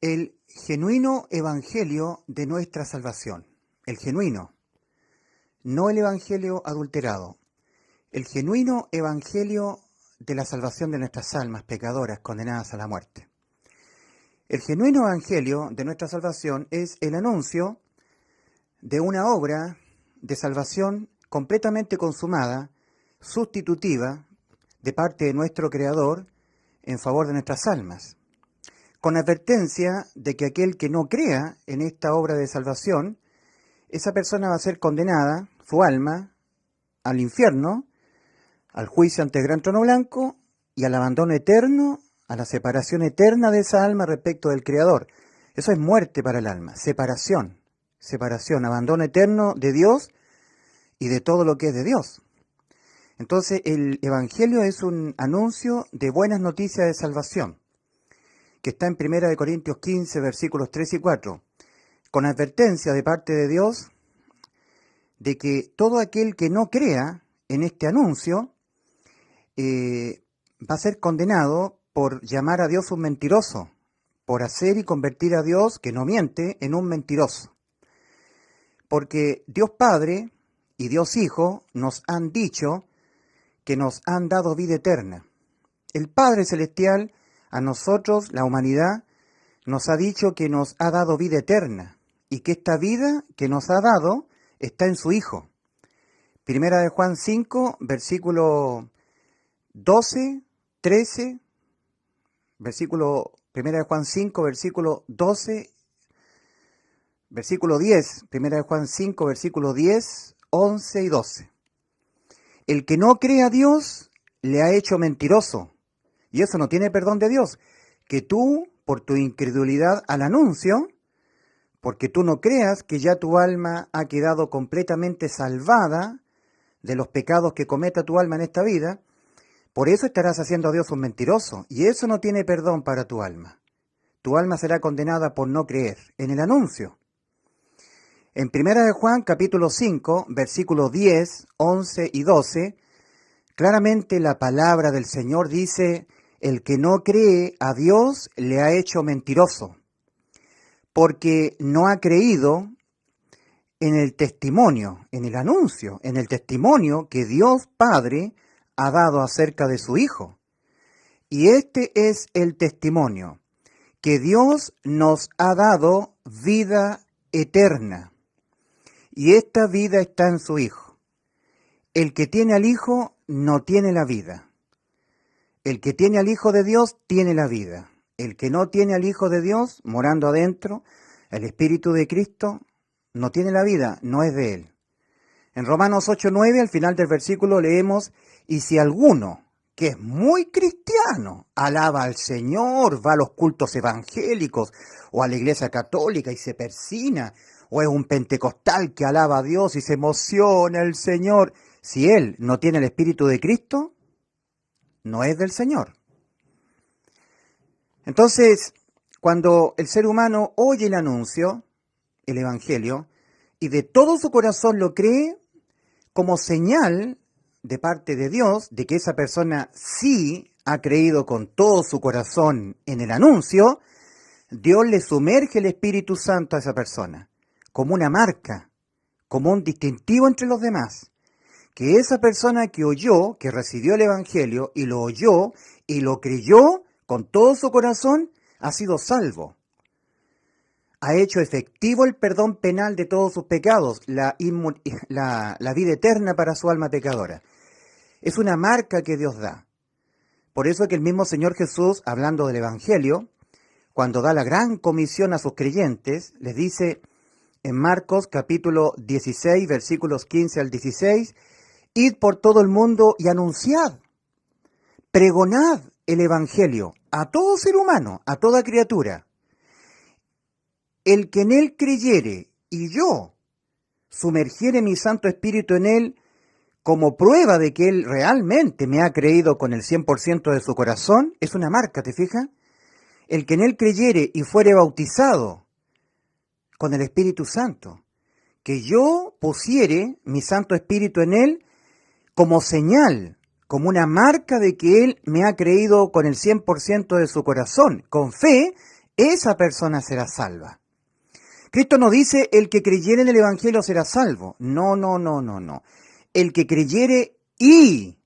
El genuino evangelio de nuestra salvación. El genuino, no el evangelio adulterado. El genuino evangelio de la salvación de nuestras almas pecadoras condenadas a la muerte. El genuino evangelio de nuestra salvación es el anuncio de una obra de salvación completamente consumada, sustitutiva, de parte de nuestro Creador en favor de nuestras almas, con advertencia de que aquel que no crea en esta obra de salvación, esa persona va a ser condenada, su alma, al infierno, al juicio ante el gran trono blanco y al abandono eterno, a la separación eterna de esa alma respecto del Creador. Eso es muerte para el alma, separación, abandono eterno de Dios y de todo lo que es de Dios. Entonces el Evangelio es un anuncio de buenas noticias de salvación, que está en 1 Corintios 15, versículos 3 y 4, con advertencia de parte de Dios de que todo aquel que no crea en este anuncio va a ser condenado por llamar a Dios un mentiroso, por hacer y convertir a Dios, que no miente, en un mentiroso. Porque Dios Padre y Dios Hijo nos han dicho que nos han dado vida eterna. El Padre Celestial a nosotros, la humanidad, nos ha dicho que nos ha dado vida eterna y que esta vida que nos ha dado está en su Hijo. Primera de Juan 5, versículo 12, 13, Primera de Juan 5, versículo 12, versículo 10, Primera de Juan 5, versículo 10, 11 y 12. El que no cree a Dios le ha hecho mentiroso, y eso no tiene perdón de Dios, que tú, por tu incredulidad al anuncio, porque tú no creas que ya tu alma ha quedado completamente salvada de los pecados que cometa tu alma en esta vida, por eso estarás haciendo a Dios un mentiroso, y eso no tiene perdón para tu alma. Tu alma será condenada por no creer en el anuncio. En 1 de Juan, capítulo 5, versículos 10, 11 y 12, claramente la palabra del Señor dice: el que no cree a Dios le ha hecho mentiroso, porque no ha creído en el testimonio, en el anuncio, en el testimonio que Dios Padre ha dado acerca de su Hijo. Y este es el testimonio, que Dios nos ha dado vida eterna. Y esta vida está en su Hijo. El que tiene al Hijo no tiene la vida. El que tiene al Hijo de Dios tiene la vida. El que no tiene al Hijo de Dios morando adentro, el Espíritu de Cristo, no tiene la vida, no es de Él. En Romanos 8:9, al final del versículo, leemos: y si alguno, que es muy cristiano, alaba al Señor, va a los cultos evangélicos o a la iglesia católica y se persina, o es un pentecostal que alaba a Dios y se emociona el Señor, si él no tiene el Espíritu de Cristo, no es del Señor. Entonces, cuando el ser humano oye el anuncio, el Evangelio, y de todo su corazón lo cree, como señal de parte de Dios de que esa persona sí ha creído con todo su corazón en el anuncio, Dios le sumerge el Espíritu Santo a esa persona, como una marca, como un distintivo entre los demás, que esa persona que oyó, que recibió el Evangelio y lo oyó y lo creyó con todo su corazón, ha sido salvo. Ha hecho efectivo el perdón penal de todos sus pecados, la vida eterna para su alma pecadora. Es una marca que Dios da. Por eso es que el mismo Señor Jesús, hablando del Evangelio, cuando da la gran comisión a sus creyentes, les dice en Marcos capítulo 16, versículos 15 al 16, id por todo el mundo y anunciad, pregonad el Evangelio a todo ser humano, a toda criatura. El que en él creyere y yo sumergiere mi Santo Espíritu en él, como prueba de que él realmente me ha creído con el 100% de su corazón, es una marca, ¿te fijas? El que en él creyere y fuere bautizado con el Espíritu Santo, que yo pusiere mi Santo Espíritu en él como señal, como una marca de que él me ha creído con el 100% de su corazón, con fe esa persona será salva. Cristo no dice el que creyere en el Evangelio será salvo. No, no, no, no, no. El que creyere y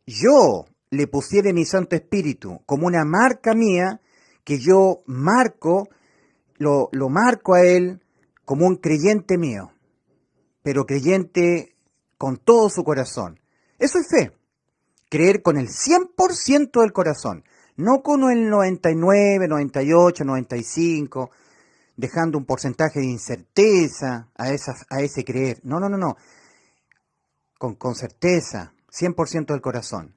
yo le pusiere mi Santo Espíritu como una marca mía, que yo marco, lo marco a él como un creyente mío, pero creyente con todo su corazón. Eso es fe. Creer con el 100% del corazón, no con el 99, 98, 95, dejando un porcentaje de incerteza a ese creer. No, no, no, no. Con certeza, 100% del corazón.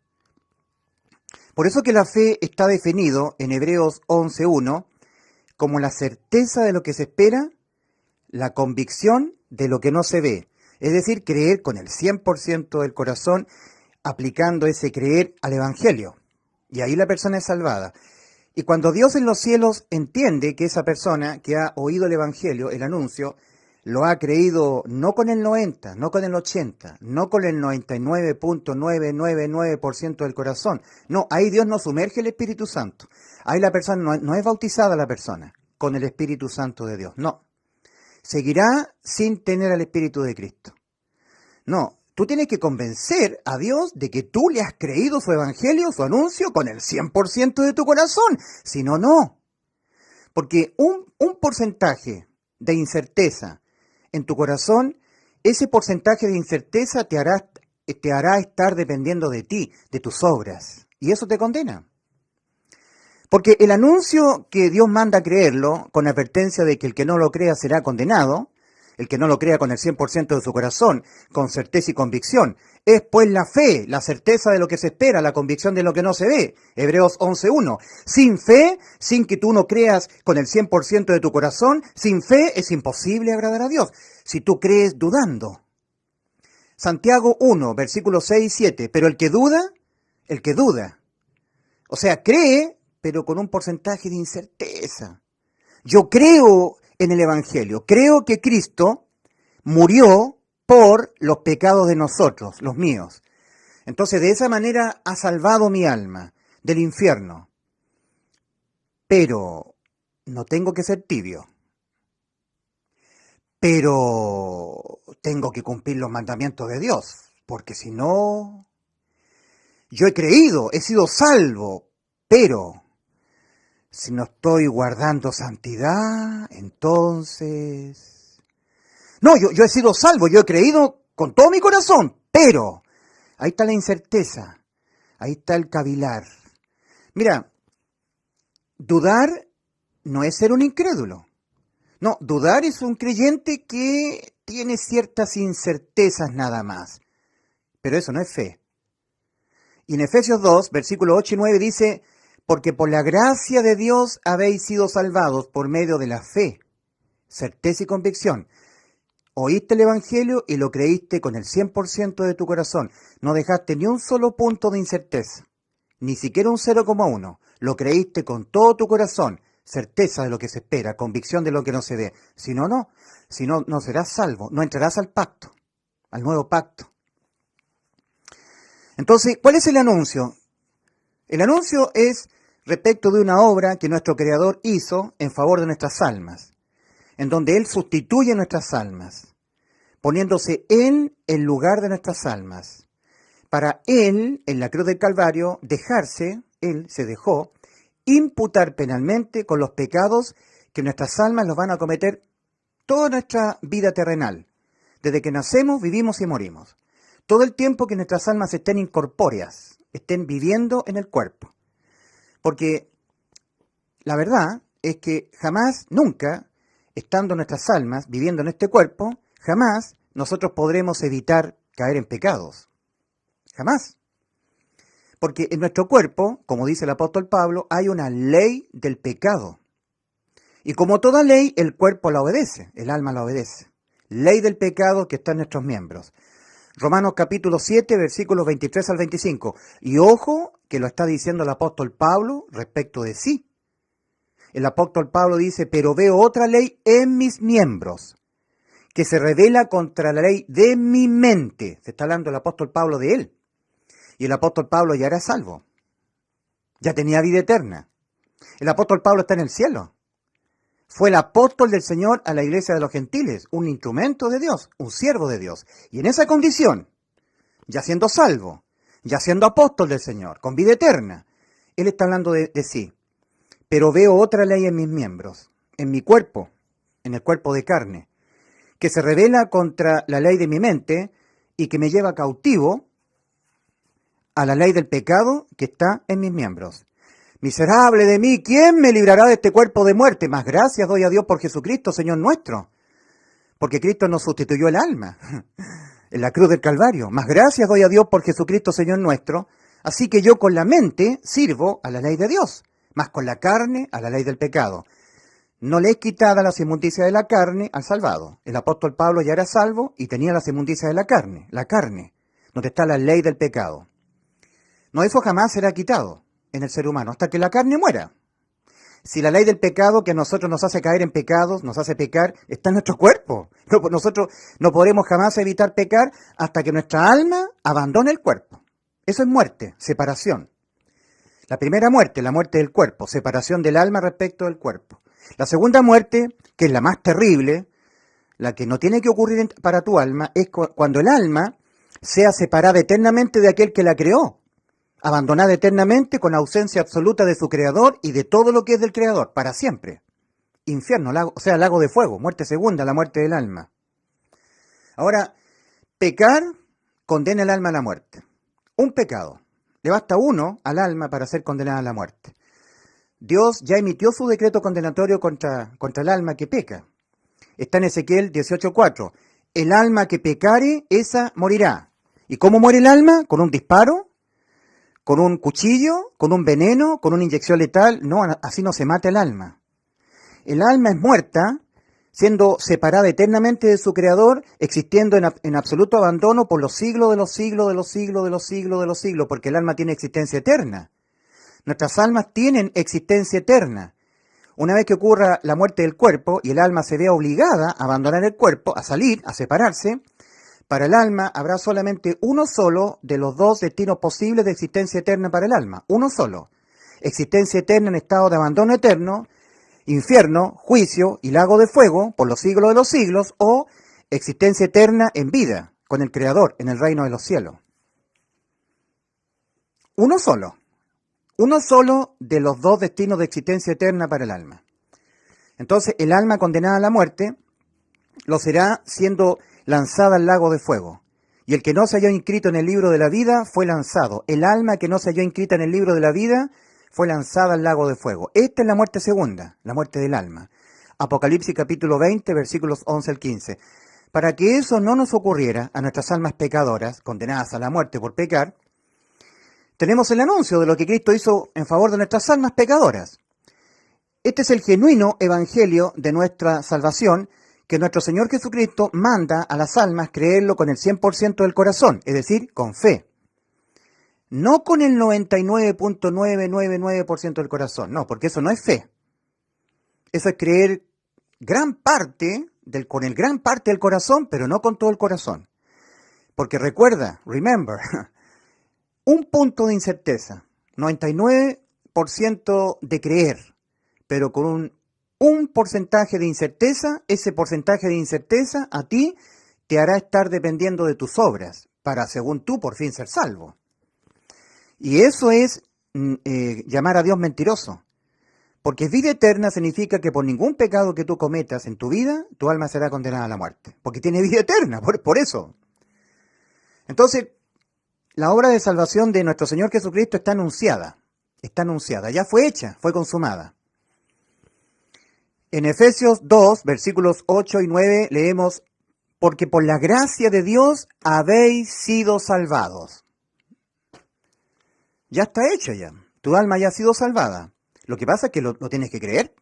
Por eso que la fe está definido en Hebreos 11.1 como la certeza de lo que se espera, la convicción de lo que no se ve. Es decir, creer con el 100% del corazón, aplicando ese creer al Evangelio. Y ahí la persona es salvada. Y cuando Dios en los cielos entiende que esa persona que ha oído el Evangelio, el anuncio, lo ha creído no con el 90, no con el 80, no con el 99.999% del corazón. No, ahí Dios no sumerge el Espíritu Santo. Ahí la persona no es bautizada la persona con el Espíritu Santo de Dios. No. Seguirá sin tener al Espíritu de Cristo. No. Tú tienes que convencer a Dios de que tú le has creído su evangelio, su anuncio, con el 100% de tu corazón. Si no, no. Porque un porcentaje de incerteza en tu corazón, ese porcentaje de incerteza te hará estar dependiendo de ti, de tus obras. Y eso te condena. Porque el anuncio que Dios manda creerlo, con advertencia de que el que no lo crea será condenado, el que no lo crea con el 100% de su corazón, con certeza y convicción, es pues la fe, la certeza de lo que se espera, la convicción de lo que no se ve. Hebreos 11.1. Sin fe, sin que tú no creas con el 100% de tu corazón, sin fe es imposible agradar a Dios. Si tú crees dudando. Santiago 1, versículos 6 y 7. Pero el que duda, o sea, cree, pero con un porcentaje de incerteza. Yo creo en el Evangelio, creo que Cristo murió por los pecados de nosotros, los míos. Entonces, de esa manera ha salvado mi alma del infierno. Pero no tengo que ser tibio. Pero tengo que cumplir los mandamientos de Dios, porque si no, yo he creído, he sido salvo, pero si no estoy guardando santidad, entonces... No, yo he sido salvo, yo he creído con todo mi corazón, pero ahí está la incerteza, ahí está el cavilar. Mira, dudar no es ser un incrédulo. No, dudar es un creyente que tiene ciertas incertezas nada más. Pero eso no es fe. Y en Efesios 2, versículos 8 y 9 dice... Porque por la gracia de Dios habéis sido salvados por medio de la fe, certeza y convicción. Oíste el Evangelio y lo creíste con el 100% de tu corazón. No dejaste ni un solo punto de incerteza, ni siquiera un 0,1. Lo creíste con todo tu corazón, certeza de lo que se espera, convicción de lo que no se ve. Si no, no. Si no, no serás salvo, no entrarás al pacto, al nuevo pacto. Entonces, ¿cuál es el anuncio? El anuncio es respecto de una obra que nuestro Creador hizo en favor de nuestras almas, en donde Él sustituye nuestras almas, poniéndose en el lugar de nuestras almas, para Él, en la cruz del Calvario, Él se dejó, imputar penalmente con los pecados que nuestras almas los van a cometer toda nuestra vida terrenal, desde que nacemos, vivimos y morimos. Todo el tiempo que nuestras almas estén incorpóreas, estén viviendo en el cuerpo. Porque la verdad es que jamás, nunca, estando nuestras almas viviendo en este cuerpo, jamás nosotros podremos evitar caer en pecados. Jamás. Porque en nuestro cuerpo, como dice el apóstol Pablo, hay una ley del pecado. Y como toda ley, el cuerpo la obedece, el alma la obedece. Ley del pecado que está en nuestros miembros. Romanos capítulo 7, versículos 23 al 25. Y ojo que lo está diciendo el apóstol Pablo respecto de sí. El apóstol Pablo dice, pero veo otra ley en mis miembros, que se revela contra la ley de mi mente. Se está hablando el apóstol Pablo de él. Y el apóstol Pablo ya era salvo. Ya tenía vida eterna. El apóstol Pablo está en el cielo. Fue el apóstol del Señor a la iglesia de los gentiles, un instrumento de Dios, un siervo de Dios. Y en esa condición, ya siendo salvo, ya siendo apóstol del Señor, con vida eterna, él está hablando de sí. Pero veo otra ley en mis miembros, en mi cuerpo, en el cuerpo de carne, que se revela contra la ley de mi mente y que me lleva cautivo a la ley del pecado que está en mis miembros. Miserable de mí, ¿quién me librará de este cuerpo de muerte? Más gracias doy a Dios por Jesucristo, Señor nuestro, porque Cristo nos sustituyó el alma en la cruz del Calvario. Más gracias doy a Dios por Jesucristo, Señor nuestro. Así que yo con la mente sirvo a la ley de Dios, más con la carne a la ley del pecado. No le es quitada las inmundicias de la carne al salvado. El apóstol Pablo ya era salvo y tenía las inmundicias de la carne, donde está la ley del pecado. No, eso jamás será quitado en el ser humano, hasta que la carne muera. Si la ley del pecado que a nosotros nos hace caer en pecados, nos hace pecar, está en nuestro cuerpo. Nosotros no podremos jamás evitar pecar hasta que nuestra alma abandone el cuerpo. Eso es muerte, separación. La primera muerte, la muerte del cuerpo, separación del alma respecto del cuerpo. La segunda muerte, que es la más terrible, la que no tiene que ocurrir para tu alma, es cuando el alma sea separada eternamente de aquel que la creó. Abandonada eternamente con ausencia absoluta de su creador y de todo lo que es del creador, para siempre. Infierno, lago de fuego, muerte segunda, la muerte del alma. Ahora, pecar condena el alma a la muerte. Un pecado. Le basta uno al alma para ser condenada a la muerte. Dios ya emitió su decreto condenatorio contra el alma que peca. Está en Ezequiel 18:4. El alma que pecare, esa morirá. ¿Y cómo muere el alma? ¿Con un disparo? ¿Con un cuchillo? ¿Con un veneno? ¿Con una inyección letal? No, así no se mata el alma. El alma es muerta, siendo separada eternamente de su creador, existiendo en absoluto abandono por los siglos de los siglos de los siglos de los siglos de los siglos, porque el alma tiene existencia eterna. Nuestras almas tienen existencia eterna. Una vez que ocurra la muerte del cuerpo y el alma se vea obligada a abandonar el cuerpo, a salir, a separarse, para el alma habrá solamente uno solo de los dos destinos posibles de existencia eterna para el alma. Uno solo. Existencia eterna en estado de abandono eterno, infierno, juicio y lago de fuego por los siglos de los siglos, o existencia eterna en vida con el Creador en el reino de los cielos. Uno solo. Uno solo de los dos destinos de existencia eterna para el alma. Entonces, el alma condenada a la muerte lo será siendo lanzada al lago de fuego. Y el que no se halló inscrito en el libro de la vida fue lanzado. El alma que no se halló inscrita en el libro de la vida fue lanzada al lago de fuego. Esta es la muerte segunda, la muerte del alma. Apocalipsis capítulo 20, versículos 11 al 15. Para que eso no nos ocurriera a nuestras almas pecadoras, condenadas a la muerte por pecar, tenemos el anuncio de lo que Cristo hizo en favor de nuestras almas pecadoras. Este es el genuino evangelio de nuestra salvación, que nuestro Señor Jesucristo manda a las almas creerlo con el 100% del corazón, es decir, con fe. No con el 99.999% del corazón, no, porque eso no es fe. Eso es creer con el gran parte del corazón, pero no con todo el corazón. Porque remember, un punto de incerteza, 99% de creer, pero con un porcentaje de incerteza, ese porcentaje de incerteza a ti te hará estar dependiendo de tus obras, para según tú por fin ser salvo. Y eso es llamar a Dios mentiroso, porque vida eterna significa que por ningún pecado que tú cometas en tu vida, tu alma será condenada a la muerte, porque tiene vida eterna, por eso. Entonces, la obra de salvación de nuestro Señor Jesucristo está anunciada, ya fue hecha, fue consumada. En Efesios 2, versículos 8 y 9 leemos, porque por la gracia de Dios habéis sido salvados. Ya está hecho ya, tu alma ya ha sido salvada. Lo que pasa es que lo tienes que creer.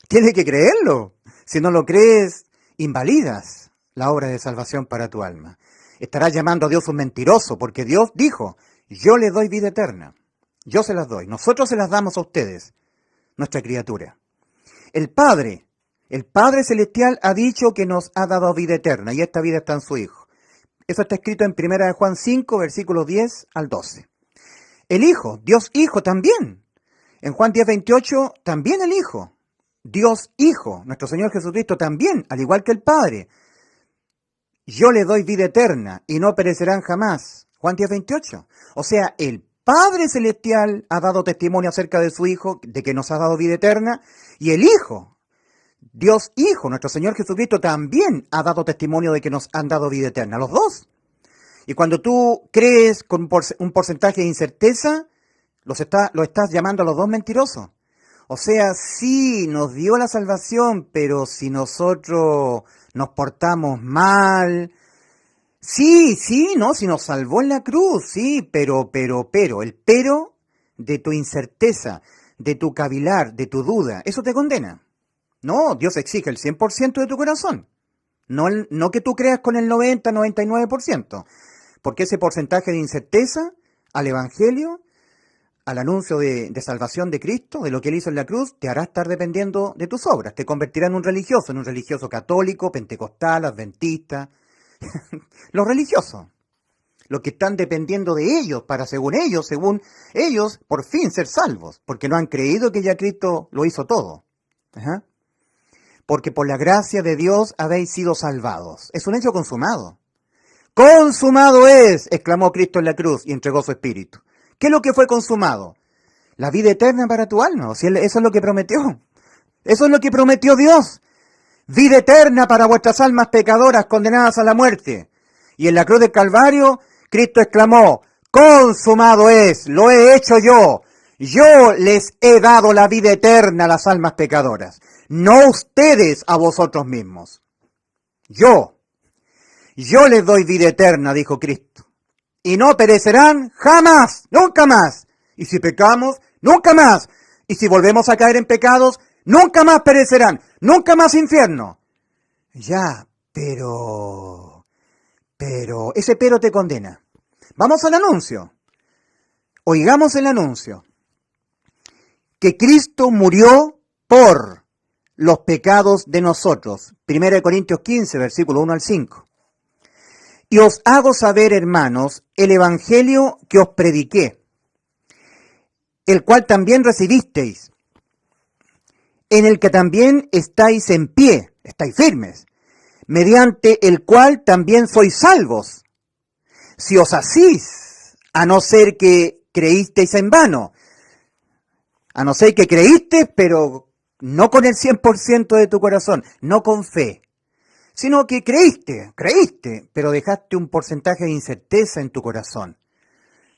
Tienes que creerlo. Si no lo crees, invalidas la obra de salvación para tu alma. Estarás llamando a Dios un mentiroso, porque Dios dijo, yo les doy vida eterna. Yo se las doy. Nosotros se las damos a ustedes, nuestra criatura. El Padre Celestial ha dicho que nos ha dado vida eterna, y esta vida está en su Hijo. Eso está escrito en 1 Juan 5, versículos 10 al 12. El Hijo, Dios Hijo también, En Juan 10:28, también el Hijo, Dios Hijo, nuestro Señor Jesucristo también, al igual que el Padre. Yo les doy vida eterna y no perecerán jamás. Juan 10:28. O sea, el Padre Celestial ha dado testimonio acerca de su Hijo, de que nos ha dado vida eterna, y el Hijo, Dios Hijo, nuestro Señor Jesucristo, también ha dado testimonio de que nos han dado vida eterna, los dos. Y cuando tú crees con un porcentaje de incerteza, lo estás llamando a los dos mentirosos. O sea, sí, nos dio la salvación, pero si nosotros nos portamos mal, sí, no, si nos salvó en la cruz, sí, pero, el pero de tu incerteza, de tu cavilar, de tu duda, eso te condena. No, Dios exige el 100% de tu corazón. No que tú creas con el 90, 99%, porque ese porcentaje de incerteza al Evangelio, al anuncio de salvación de Cristo, de lo que Él hizo en la cruz, te hará estar dependiendo de tus obras. Te convertirá en un religioso católico, pentecostal, adventista. Los religiosos, los que están dependiendo de ellos para, según ellos, por fin ser salvos, porque no han creído que ya Cristo lo hizo todo. Ajá. Porque por la gracia de Dios habéis sido salvados. Es un hecho consumado. ¡Consumado es!, exclamó Cristo en la cruz y entregó su espíritu. ¿Qué es lo que fue consumado? La vida eterna para tu alma. O sea, eso es lo que prometió. Eso es lo que prometió Dios. Vida eterna para vuestras almas pecadoras condenadas a la muerte. Y en la cruz del Calvario, Cristo exclamó, consumado es, lo he hecho yo. Yo les he dado la vida eterna a las almas pecadoras. No ustedes a vosotros mismos. Yo les doy vida eterna, dijo Cristo. Y no perecerán jamás, nunca más. Y si pecamos, nunca más. Y si volvemos a caer en pecados, nunca más perecerán, nunca más infierno. Ya, pero ese pero te condena. Vamos al anuncio. Oigamos el anuncio. Que Cristo murió por los pecados de nosotros. 1 Corintios 15, versículo 1 al 5. Y os hago saber, hermanos, el evangelio que os prediqué, el cual también recibisteis, en el que también estáis en pie, estáis firmes, mediante el cual también sois salvos, si os asís, a no ser que creísteis en vano, a no ser que creíste, pero no con el 100% de tu corazón, no con fe, sino que creíste, pero dejaste un porcentaje de incerteza en tu corazón.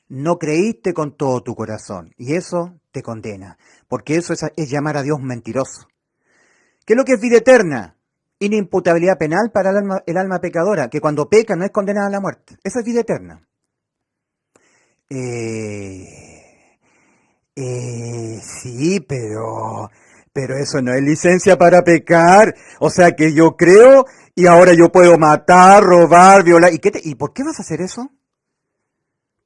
No creíste con todo tu corazón, y eso te condena, porque eso es llamar a Dios mentiroso. ¿Qué es lo que es vida eterna? Inimputabilidad penal para el alma pecadora, que cuando peca no es condenada a la muerte. Eso es vida eterna. Sí, pero eso no es licencia para pecar. O sea que yo creo y ahora yo puedo matar, robar, violar. ¿Y por qué vas a hacer eso?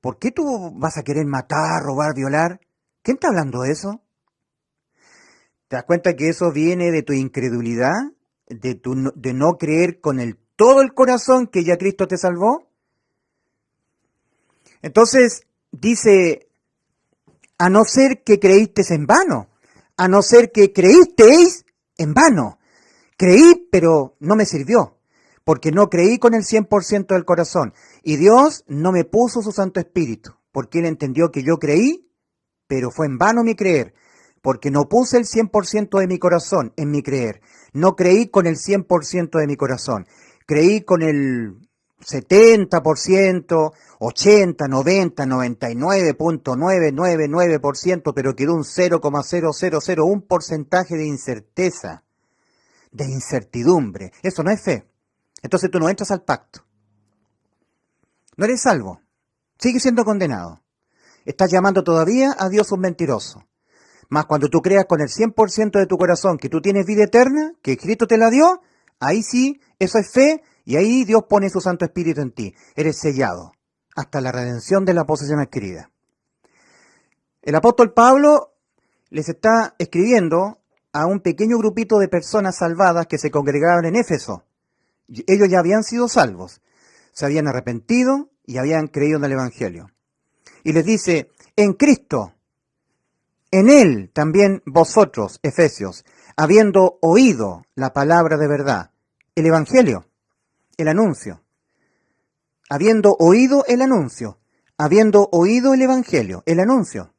¿Por qué tú vas a querer matar, robar, violar? ¿Quién está hablando de eso? ¿Te das cuenta que eso viene de tu incredulidad? ¿De no creer con todo el corazón que ya Cristo te salvó? Entonces, dice, a no ser que creísteis en vano, a no ser que creísteis en vano. Creí, pero no me sirvió, porque no creí con el 100% del corazón. Y Dios no me puso su Santo Espíritu, porque Él entendió que yo creí, pero fue en vano mi creer, porque no puse el 100% de mi corazón en mi creer. No creí con el 100% de mi corazón. Creí con el 70%, 80, 90, 99.999%, pero quedó un 0,0001 porcentaje de incerteza, de incertidumbre. Eso no es fe. Entonces tú no entras al pacto. No eres salvo. Sigues siendo condenado. Estás llamando todavía a Dios un mentiroso. Mas cuando tú creas con el 100% de tu corazón que tú tienes vida eterna, que Cristo te la dio, ahí sí, eso es fe, y ahí Dios pone su Santo Espíritu en ti. Eres sellado hasta la redención de la posesión adquirida. El apóstol Pablo les está escribiendo a un pequeño grupito de personas salvadas que se congregaban en Éfeso. Ellos ya habían sido salvos, se habían arrepentido y habían creído en el Evangelio. Y les dice, en Cristo, En él también vosotros, Efesios, habiendo oído la palabra de verdad, el evangelio, el anuncio, habiendo oído el anuncio, habiendo oído el evangelio, el anuncio,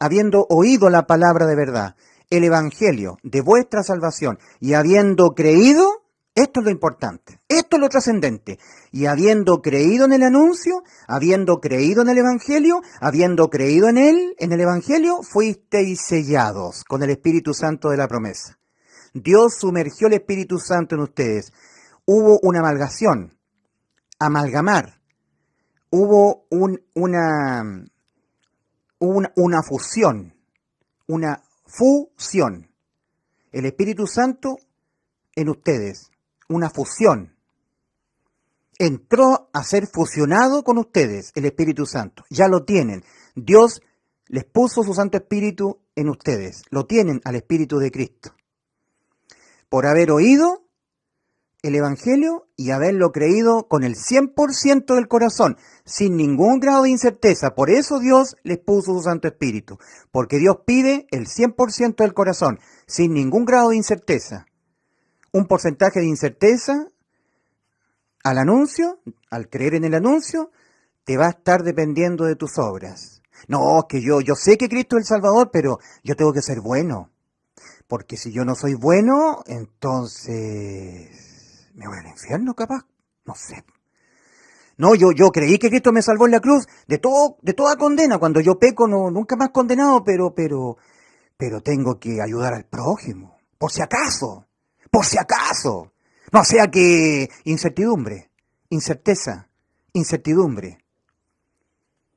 habiendo oído la palabra de verdad, el evangelio de vuestra salvación y habiendo creído, esto es lo importante, esto es lo trascendente, y habiendo creído en el anuncio, habiendo creído en el evangelio, habiendo creído en él, en el evangelio, fuisteis sellados con el Espíritu Santo de la promesa. Dios sumergió el Espíritu Santo en ustedes. Hubo una amalgación, amalgamar, hubo una fusión, una fusión. El Espíritu Santo en ustedes, una fusión. Entró a ser fusionado con ustedes, el Espíritu Santo. Ya lo tienen. Dios les puso su Santo Espíritu en ustedes. Lo tienen al Espíritu de Cristo. Por haber oído el Evangelio y haberlo creído con el 100% del corazón, sin ningún grado de incerteza. Por eso Dios les puso su Santo Espíritu, porque Dios pide el 100% del corazón, sin ningún grado de incerteza. Un porcentaje de incerteza al anuncio, al creer en el anuncio, te va a estar dependiendo de tus obras. No, que yo sé que Cristo es el Salvador, pero yo tengo que ser bueno. Porque si yo no soy bueno, entonces me voy al infierno, capaz. No sé. No, yo creí que Cristo me salvó en la cruz de toda condena. Cuando yo peco, no, nunca más condenado, pero tengo que ayudar al prójimo. Por si acaso. Por si acaso. No sea que incertidumbre, incerteza, incertidumbre.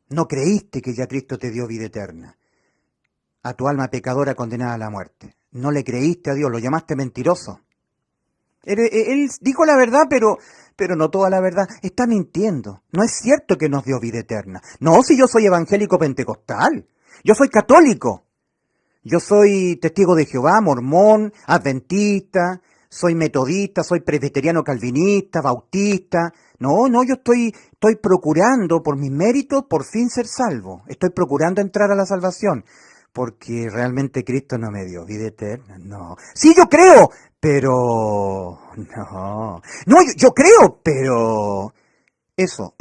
No creíste que ya Cristo te dio vida eterna. A tu alma pecadora condenada a la muerte. No le creíste a Dios, lo llamaste mentiroso. Él dijo la verdad, pero no toda la verdad. Está mintiendo. No es cierto que nos dio vida eterna. No, si yo soy evangélico pentecostal. Yo soy católico. Yo soy testigo de Jehová, mormón, adventista, soy metodista, soy presbiteriano calvinista, bautista. No, yo estoy procurando por mis méritos por fin ser salvo. Estoy procurando entrar a la salvación. Porque realmente Cristo no me dio vida eterna, no. Sí, yo creo, pero no. No, yo creo, pero eso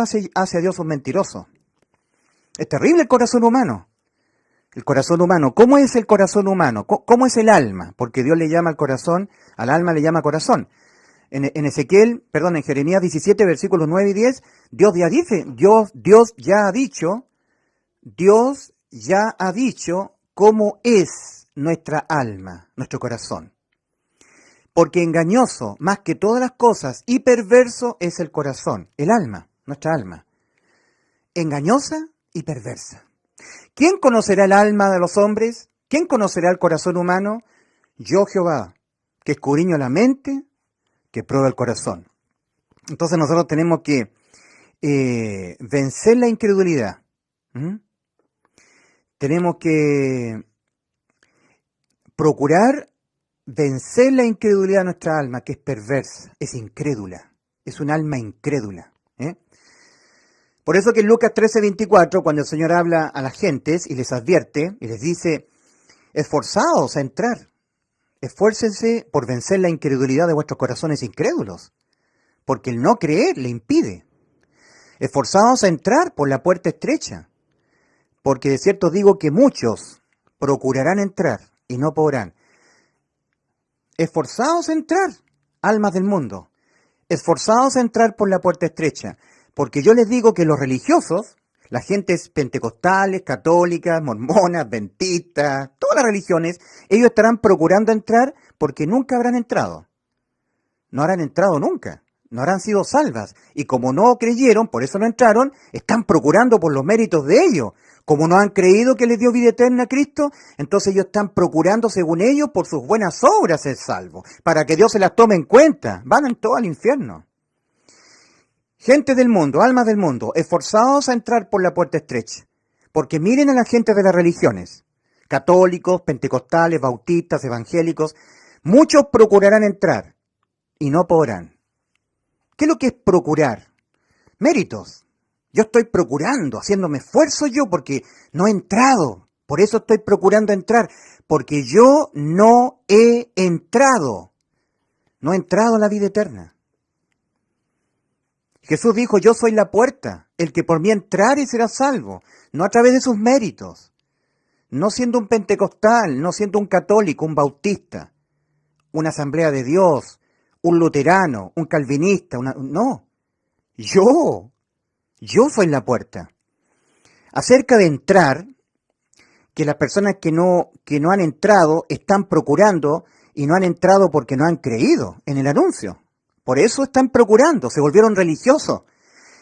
hace a Dios un mentiroso. Es terrible el corazón humano. El corazón humano. ¿Cómo es el corazón humano? ¿Cómo es el alma? Porque Dios le llama al corazón, al alma le llama corazón. En Jeremías 17, versículos 9 y 10, Dios ya dice, Dios ya ha dicho cómo es nuestra alma, nuestro corazón. Porque engañoso, más que todas las cosas, y perverso es el corazón, el alma, nuestra alma. Engañosa y perversa. ¿Quién conocerá el alma de los hombres? ¿Quién conocerá el corazón humano? Yo, Jehová, que escudriño la mente, que prueba el corazón. Entonces nosotros tenemos que vencer la incredulidad. Tenemos que procurar vencer la incredulidad de nuestra alma, que es perversa, es incrédula, es un alma incrédula. Por eso que en Lucas 13:24, cuando el Señor habla a las gentes y les advierte y les dice, esforzaos a entrar, esfuércense por vencer la incredulidad de vuestros corazones incrédulos, porque el no creer le impide. Esforzaos a entrar por la puerta estrecha, porque de cierto os digo que muchos procurarán entrar y no podrán. Esforzaos a entrar, almas del mundo. Esforzaos a entrar por la puerta estrecha, porque yo les digo que los religiosos, las gentes pentecostales, católicas, mormonas, adventistas, todas las religiones, ellos estarán procurando entrar porque nunca habrán entrado. No habrán entrado nunca. No habrán sido salvas. Y como no creyeron, por eso no entraron, están procurando por los méritos de ellos. Como no han creído que les dio vida eterna a Cristo, entonces ellos están procurando, según ellos, por sus buenas obras ser salvos, para que Dios se las tome en cuenta. Van en todo al infierno. Gente del mundo, almas del mundo, esforzados a entrar por la puerta estrecha. Porque miren a la gente de las religiones, católicos, pentecostales, bautistas, evangélicos, muchos procurarán entrar y no podrán. ¿Qué es lo que es procurar? Méritos. Yo estoy procurando, haciéndome esfuerzo yo porque no he entrado. Por eso estoy procurando entrar, porque yo no he entrado. No he entrado a la vida eterna. Jesús dijo, yo soy la puerta, el que por mí entrare será salvo, no a través de sus méritos, no siendo un pentecostal, no siendo un católico, un bautista, una asamblea de Dios, un luterano, un calvinista, no, yo soy la puerta. Acerca de entrar, que las personas que no han entrado están procurando y no han entrado porque no han creído en el anuncio. Por eso están procurando, se volvieron religiosos.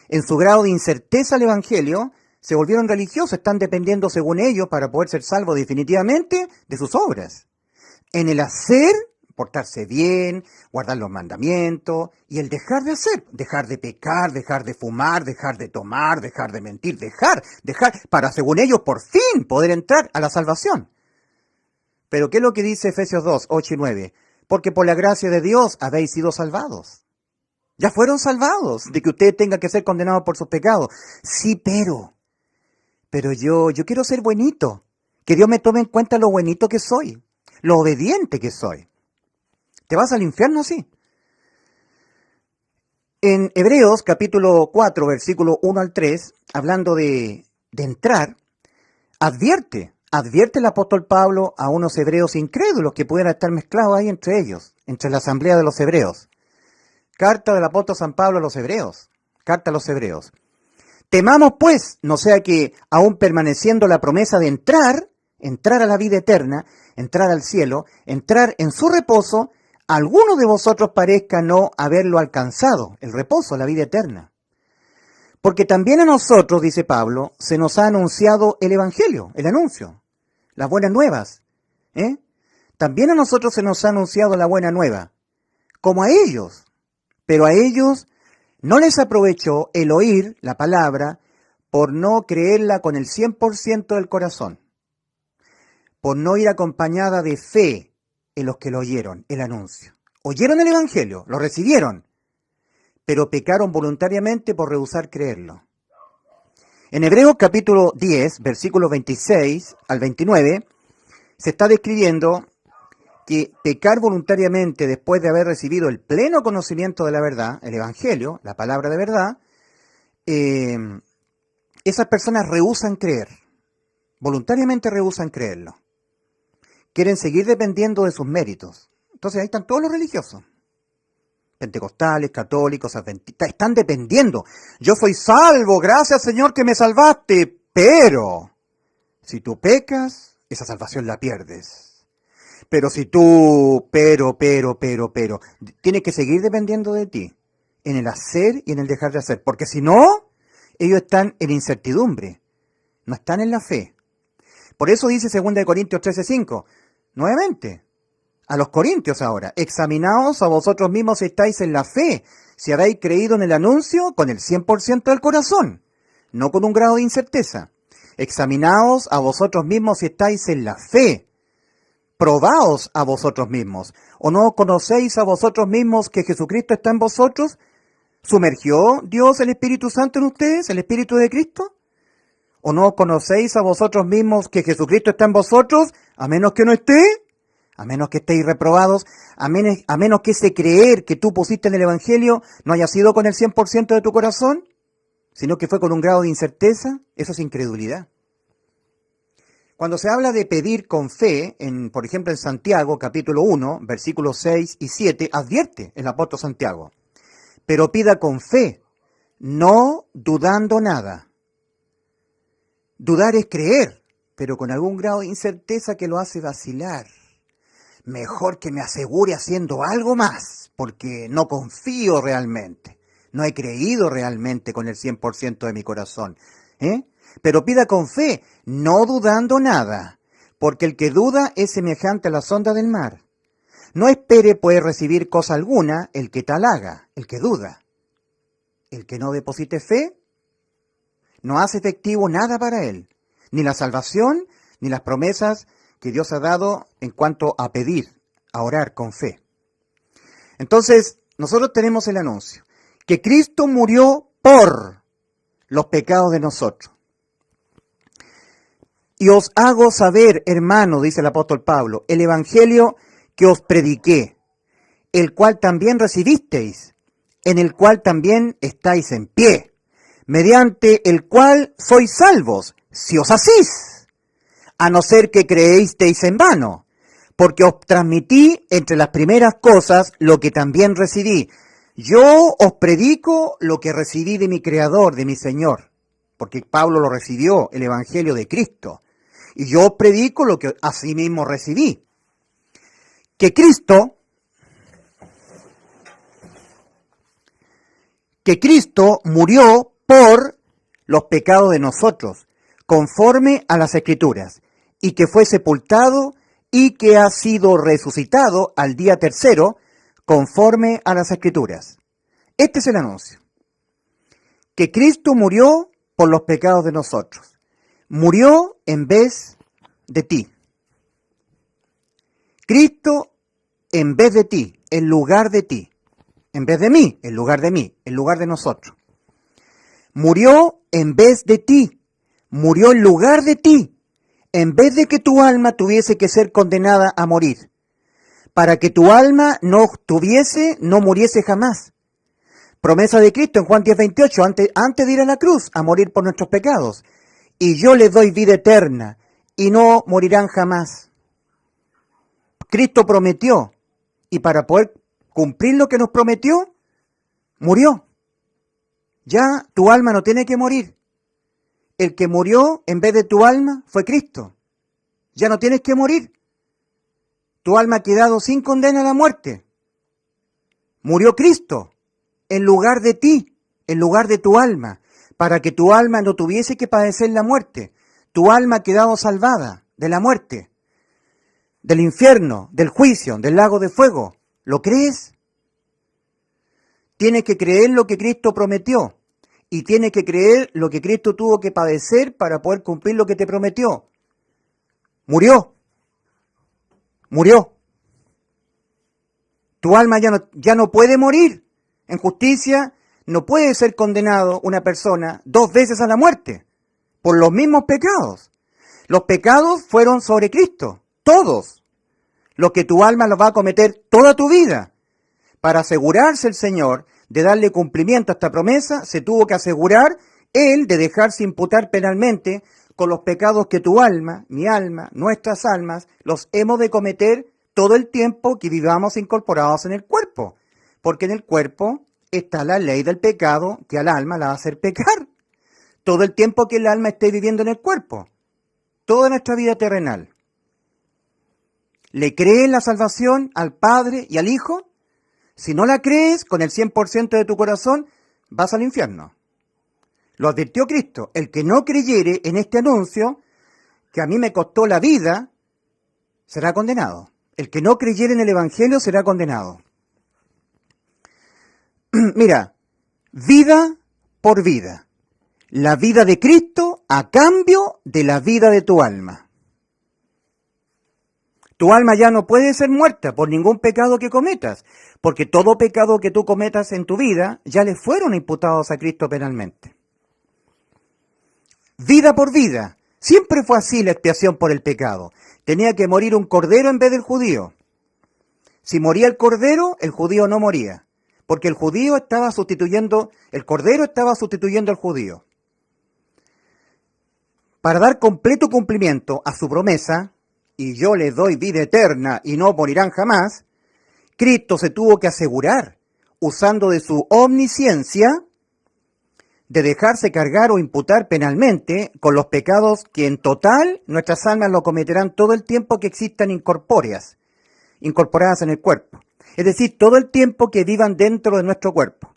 En su grado de incerteza al Evangelio, se volvieron religiosos, están dependiendo según ellos para poder ser salvos definitivamente de sus obras. En el hacer, portarse bien, guardar los mandamientos, y el dejar de hacer, dejar de pecar, dejar de fumar, dejar de tomar, dejar de mentir, dejar, para según ellos por fin poder entrar a la salvación. Pero ¿qué es lo que dice Efesios 2, 8 y 9? Porque por la gracia de Dios habéis sido salvados. Ya fueron salvados de que usted tenga que ser condenado por sus pecados. Sí, pero yo quiero ser buenito. Que Dios me tome en cuenta lo buenito que soy, lo obediente que soy. ¿Te vas al infierno así? En Hebreos capítulo 4, versículo 1 al 3, hablando de entrar, advierte el apóstol Pablo a unos hebreos incrédulos que pudieran estar mezclados ahí entre ellos, entre la asamblea de los hebreos. Carta del apóstol San Pablo a los hebreos. Carta a los hebreos. Temamos pues, no sea que aún permaneciendo la promesa de entrar a la vida eterna, entrar al cielo, entrar en su reposo, alguno de vosotros parezca no haberlo alcanzado, el reposo, la vida eterna. Porque también a nosotros, dice Pablo, se nos ha anunciado el Evangelio, el anuncio, las buenas nuevas. También a nosotros se nos ha anunciado la buena nueva, como a ellos. Pero a ellos no les aprovechó el oír la palabra por no creerla con el 100% del corazón, por no ir acompañada de fe en los que lo oyeron, el anuncio. Oyeron el Evangelio, lo recibieron, pero pecaron voluntariamente por rehusar creerlo. En Hebreos capítulo 10, versículos 26 al 29, se está describiendo que pecar voluntariamente después de haber recibido el pleno conocimiento de la verdad, el Evangelio, la palabra de verdad, esas personas rehúsan creer, voluntariamente rehúsan creerlo. Quieren seguir dependiendo de sus méritos. Entonces ahí están todos los religiosos. Pentecostales, católicos, adventistas, están dependiendo. Yo soy salvo, gracias Señor que me salvaste, pero si tú pecas, esa salvación la pierdes. Pero si tú, tienes que seguir dependiendo de ti, en el hacer y en el dejar de hacer, porque si no, ellos están en incertidumbre, no están en la fe. Por eso dice 2 Corintios 13:5, nuevamente, a los corintios ahora, examinaos a vosotros mismos si estáis en la fe, si habéis creído en el anuncio con el 100% del corazón, no con un grado de incerteza. Examinaos a vosotros mismos si estáis en la fe. Probaos a vosotros mismos. ¿O no conocéis a vosotros mismos que Jesucristo está en vosotros? ¿Sumergió Dios el Espíritu Santo en ustedes, el Espíritu de Cristo? ¿O no conocéis a vosotros mismos que Jesucristo está en vosotros, a menos que no esté? A menos que estéis reprobados, a menos que ese creer que tú pusiste en el Evangelio no haya sido con el 100% de tu corazón, sino que fue con un grado de incerteza, eso es incredulidad. Cuando se habla de pedir con fe, por ejemplo en Santiago capítulo 1, versículos 6 y 7, advierte el apóstol Santiago, pero pida con fe, no dudando nada. Dudar es creer, pero con algún grado de incerteza que lo hace vacilar. Mejor que me asegure haciendo algo más, porque no confío realmente. No he creído realmente con el 100% de mi corazón. Pero pida con fe, no dudando nada, porque el que duda es semejante a la sonda del mar. No espere pues recibir cosa alguna el que tal haga, el que duda. El que no deposite fe, no hace efectivo nada para él, ni la salvación, ni las promesas que Dios ha dado en cuanto a pedir, a orar con fe. Entonces, nosotros tenemos el anuncio, que Cristo murió por los pecados de nosotros. Y os hago saber, hermano, dice el apóstol Pablo, el evangelio que os prediqué, el cual también recibisteis, en el cual también estáis en pie, mediante el cual sois salvos, si os asís, a no ser que creéisteis en vano, porque os transmití entre las primeras cosas lo que también recibí. Yo os predico lo que recibí de mi Creador, de mi Señor, porque Pablo lo recibió, el Evangelio de Cristo. Y yo os predico lo que asimismo recibí. Que Cristo murió por los pecados de nosotros, conforme a las Escrituras, y que fue sepultado y que ha sido resucitado al día tercero, conforme a las Escrituras. Este es el anuncio. Que Cristo murió por los pecados de nosotros. Murió en vez de ti. Cristo en vez de ti, en lugar de ti. En vez de mí, en lugar de mí, en lugar de nosotros. Murió en vez de ti. Murió en lugar de ti. En vez de que tu alma tuviese que ser condenada a morir. Para que tu alma no muriese jamás. Promesa de Cristo en Juan 10:28, antes de ir a la cruz, a morir por nuestros pecados. Y yo les doy vida eterna, y no morirán jamás. Cristo prometió, y para poder cumplir lo que nos prometió, murió. Ya tu alma no tiene que morir. El que murió en vez de tu alma fue Cristo. Ya no tienes que morir. Tu alma ha quedado sin condena a la muerte. Murió Cristo en lugar de ti, en lugar de tu alma, para que tu alma no tuviese que padecer la muerte. Tu alma ha quedado salvada de la muerte, del infierno, del juicio, del lago de fuego. ¿Lo crees? Tienes que creer lo que Cristo prometió y tienes que creer lo que Cristo tuvo que padecer para poder cumplir lo que te prometió. Murió. Murió. Tu alma ya no puede morir. En justicia no puede ser condenado una persona 2 veces a la muerte por los mismos pecados. Los pecados fueron sobre Cristo, todos. Lo que tu alma los va a cometer toda tu vida. Para asegurarse el Señor de darle cumplimiento a esta promesa, se tuvo que asegurar Él de dejarse imputar penalmente con los pecados que tu alma, mi alma, nuestras almas, los hemos de cometer todo el tiempo que vivamos incorporados en el cuerpo. Porque en el cuerpo está la ley del pecado que al alma la va a hacer pecar. Todo el tiempo que el alma esté viviendo en el cuerpo. Toda nuestra vida terrenal. ¿Le crees la salvación al Padre y al Hijo? Si no la crees con el 100% de tu corazón, vas al infierno. Lo advirtió Cristo. El que no creyere en este anuncio, que a mí me costó la vida, será condenado. El que no creyere en el Evangelio será condenado. Mira, vida por vida. La vida de Cristo a cambio de la vida de tu alma. Tu alma ya no puede ser muerta por ningún pecado que cometas, porque todo pecado que tú cometas en tu vida ya le fueron imputados a Cristo penalmente. Vida por vida. Siempre fue así la expiación por el pecado. Tenía que morir un cordero en vez del judío. Si moría el cordero, el judío no moría, porque el cordero estaba sustituyendo al judío. Para dar completo cumplimiento a su promesa, y yo les doy vida eterna y no morirán jamás, Cristo se tuvo que asegurar, usando de su omnisciencia, de dejarse cargar o imputar penalmente con los pecados que en total nuestras almas lo cometerán todo el tiempo que existan incorporadas en el cuerpo. Es decir, todo el tiempo que vivan dentro de nuestro cuerpo.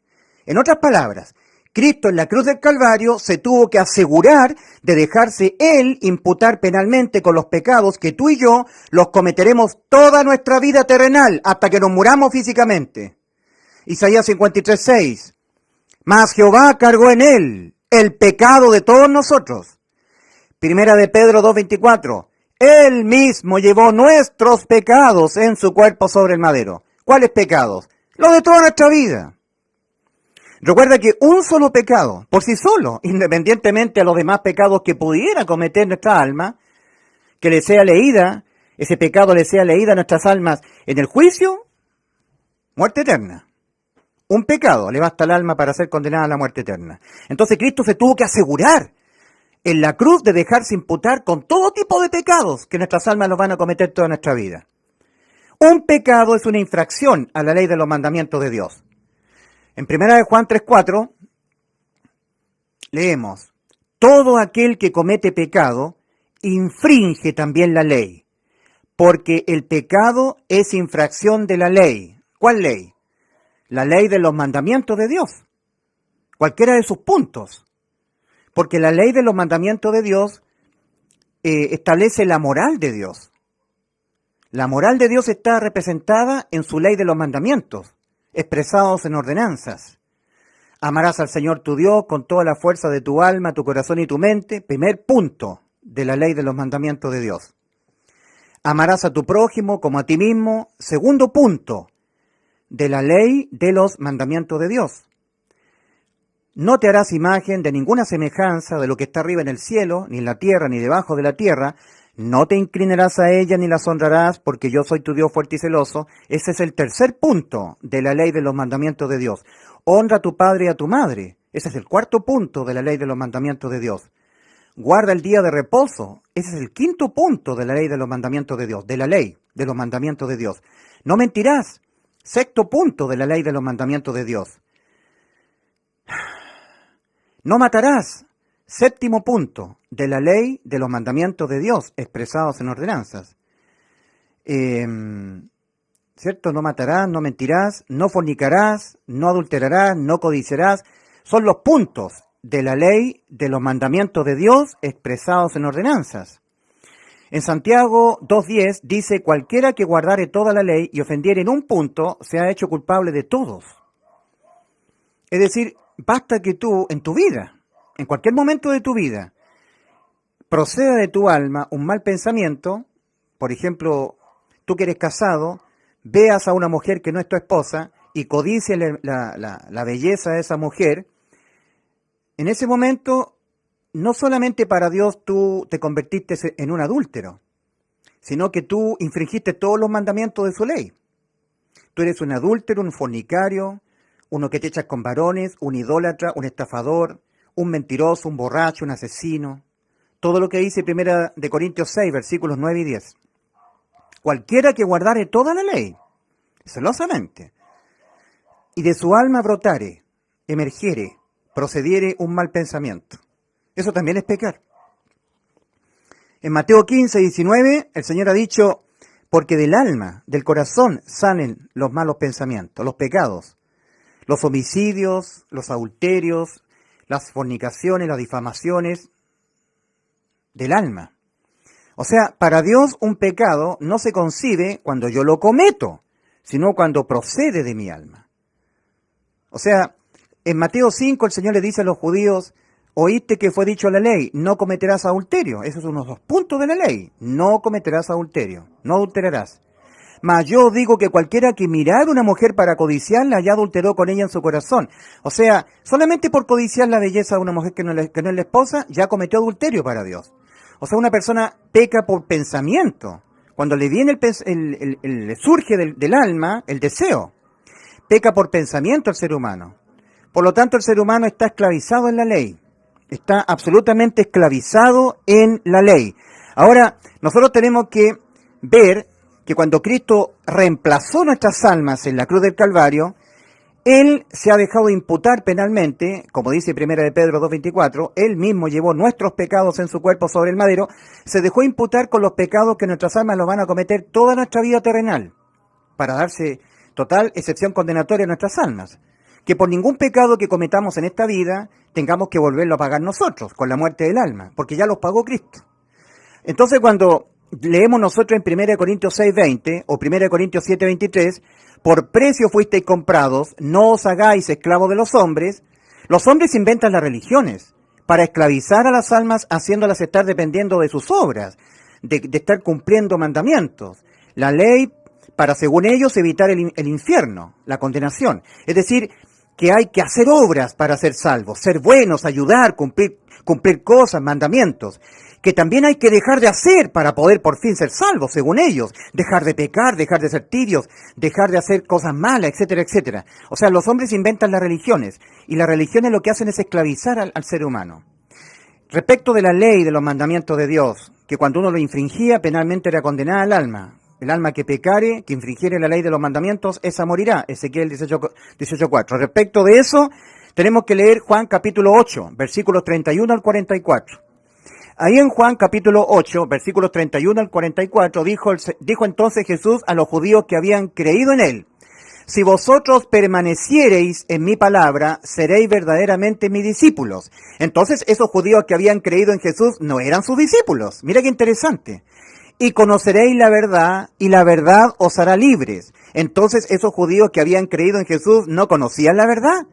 En otras palabras, Cristo en la cruz del Calvario se tuvo que asegurar de dejarse Él imputar penalmente con los pecados que tú y yo los cometeremos toda nuestra vida terrenal hasta que nos muramos físicamente. Isaías 53:6. Mas Jehová cargó en Él el pecado de todos nosotros. Primera de Pedro 2:24. Él mismo llevó nuestros pecados en su cuerpo sobre el madero. ¿Cuáles pecados? Los de toda nuestra vida. Recuerda que un solo pecado, por sí solo, independientemente a los demás pecados que pudiera cometer nuestra alma, que le sea leída, ese pecado le sea leída a nuestras almas en el juicio, muerte eterna. Un pecado le basta al alma para ser condenada a la muerte eterna. Entonces Cristo se tuvo que asegurar en la cruz de dejarse imputar con todo tipo de pecados que nuestras almas los van a cometer toda nuestra vida. Un pecado es una infracción a la ley de los mandamientos de Dios. En 1 Juan 3:4 leemos: todo aquel que comete pecado infringe también la ley, porque el pecado es infracción de la ley. ¿Cuál ley? La ley de los mandamientos de Dios, cualquiera de sus puntos, porque la ley de los mandamientos de Dios establece la moral de Dios. La moral de Dios está representada en su ley de los mandamientos, expresados en ordenanzas. Amarás al Señor tu Dios con toda la fuerza de tu alma, tu corazón y tu mente, primer punto de la ley de los mandamientos de Dios. Amarás a tu prójimo como a ti mismo, segundo punto de la ley de los mandamientos de Dios. No te harás imagen de ninguna semejanza de lo que está arriba en el cielo, ni en la tierra, ni debajo de la tierra. No te inclinarás a ella ni las honrarás, porque yo soy tu Dios fuerte y celoso. Ese es el tercer punto de la ley de los mandamientos de Dios. Honra a tu padre y a tu madre. Ese es el cuarto punto de la ley de los mandamientos de Dios. Guarda el día de reposo. Ese es el quinto punto de la ley de los mandamientos de Dios, de la ley de los mandamientos de Dios. No mentirás. Sexto punto de la ley de los mandamientos de Dios. No matarás. Séptimo punto de la ley de los mandamientos de Dios, expresados en ordenanzas. ¿Cierto? No matarás, no mentirás, no fornicarás, no adulterarás, no codiciarás. Son los puntos de la ley de los mandamientos de Dios, expresados en ordenanzas. En Santiago 2:10 dice: cualquiera que guardare toda la ley y ofendiere en un punto, se ha hecho culpable de todos. Es decir, basta que tú, en tu vida, en cualquier momento de tu vida, proceda de tu alma un mal pensamiento. Por ejemplo, tú que eres casado, veas a una mujer que no es tu esposa y codicies la belleza de esa mujer. En ese momento, no solamente para Dios tú te convertiste en un adúltero, sino que tú infringiste todos los mandamientos de su ley. Tú eres un adúltero, un fornicario, uno que te echas con varones, un idólatra, un estafador, un mentiroso, un borracho, un asesino. Todo lo que dice 1 Corintios 6, versículos 9 y 10. Cualquiera que guardare toda la ley, celosamente, y de su alma brotare, emergiere, procediere un mal pensamiento. Eso también es pecar. En Mateo 15, 19, el Señor ha dicho: porque del alma, del corazón, salen los malos pensamientos, los pecados, los homicidios, los adulterios, las fornicaciones, las difamaciones, del alma. O sea, para Dios un pecado no se concibe cuando yo lo cometo, sino cuando procede de mi alma. O sea, en Mateo 5 el Señor le dice a los judíos: oíste que fue dicho a la ley, no cometerás adulterio. Esos son los dos puntos de la ley. No cometerás adulterio, no adulterarás. Mas yo digo que cualquiera que mirar a una mujer para codiciarla ya adulteró con ella en su corazón. O sea, solamente por codiciar la belleza de una mujer que no es la esposa, ya cometió adulterio para Dios. O sea, una persona peca por pensamiento. Cuando le viene le surge del alma el deseo. Peca por pensamiento el ser humano. Por lo tanto, el ser humano está esclavizado en la ley. Está absolutamente esclavizado en la ley. Ahora, nosotros tenemos que ver que cuando Cristo reemplazó nuestras almas en la cruz del Calvario, Él se ha dejado imputar penalmente, como dice 1 de Pedro 2:24, Él mismo llevó nuestros pecados en su cuerpo sobre el madero, se dejó imputar con los pecados que nuestras almas los van a cometer toda nuestra vida terrenal, para darse total excepción condenatoria a nuestras almas. Que por ningún pecado que cometamos en esta vida tengamos que volverlo a pagar nosotros, con la muerte del alma, porque ya los pagó Cristo. Entonces cuando leemos nosotros en 1 Corintios 6:20 o 1 Corintios 7:23, por precio fuisteis comprados, no os hagáis esclavos de los hombres inventan las religiones para esclavizar a las almas, haciéndolas estar dependiendo de sus obras, de estar cumpliendo mandamientos. La ley para, según ellos, evitar el infierno, la condenación. Es decir, que hay que hacer obras para ser salvos, ser buenos, ayudar, cumplir cosas, mandamientos, que también hay que dejar de hacer para poder por fin ser salvos, según ellos, dejar de pecar, dejar de ser tibios, dejar de hacer cosas malas, etcétera, etcétera. O sea, los hombres inventan las religiones, y las religiones lo que hacen es esclavizar al ser humano. Respecto de la ley, de los mandamientos de Dios, que cuando uno lo infringía, penalmente era condenada al alma. El alma que pecare, que infringiere la ley de los mandamientos, esa morirá. Ezequiel 18:4. Respecto de eso, tenemos que leer Juan capítulo 8, versículos 31 al 44. Ahí en Juan capítulo 8, versículos 31 al 44, dijo entonces Jesús a los judíos que habían creído en él: si vosotros permaneciereis en mi palabra, seréis verdaderamente mis discípulos. Entonces esos judíos que habían creído en Jesús no eran sus discípulos. Mira qué interesante. Y conoceréis la verdad, y la verdad os hará libres. Entonces esos judíos que habían creído en Jesús no conocían la verdad.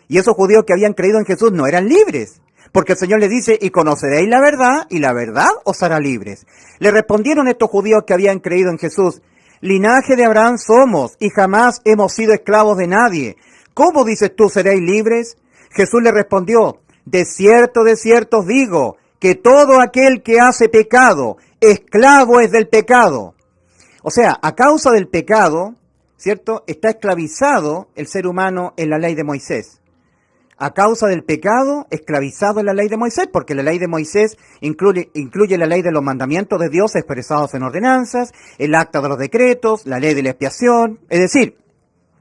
Y esos judíos que habían creído en Jesús no eran libres. Porque el Señor les dice, y conoceréis la verdad, y la verdad os hará libres. Le respondieron estos judíos que habían creído en Jesús: linaje de Abraham somos, y jamás hemos sido esclavos de nadie. ¿Cómo dices tú seréis libres? Jesús le respondió: de cierto os digo, que todo aquel que hace pecado, esclavo es del pecado. O sea, a causa del pecado, ¿cierto?, está esclavizado el ser humano en la ley de Moisés. A causa del pecado, esclavizado en la ley de Moisés, porque la ley de Moisés incluye la ley de los mandamientos de Dios expresados en ordenanzas, el acta de los decretos, la ley de la expiación. Es decir,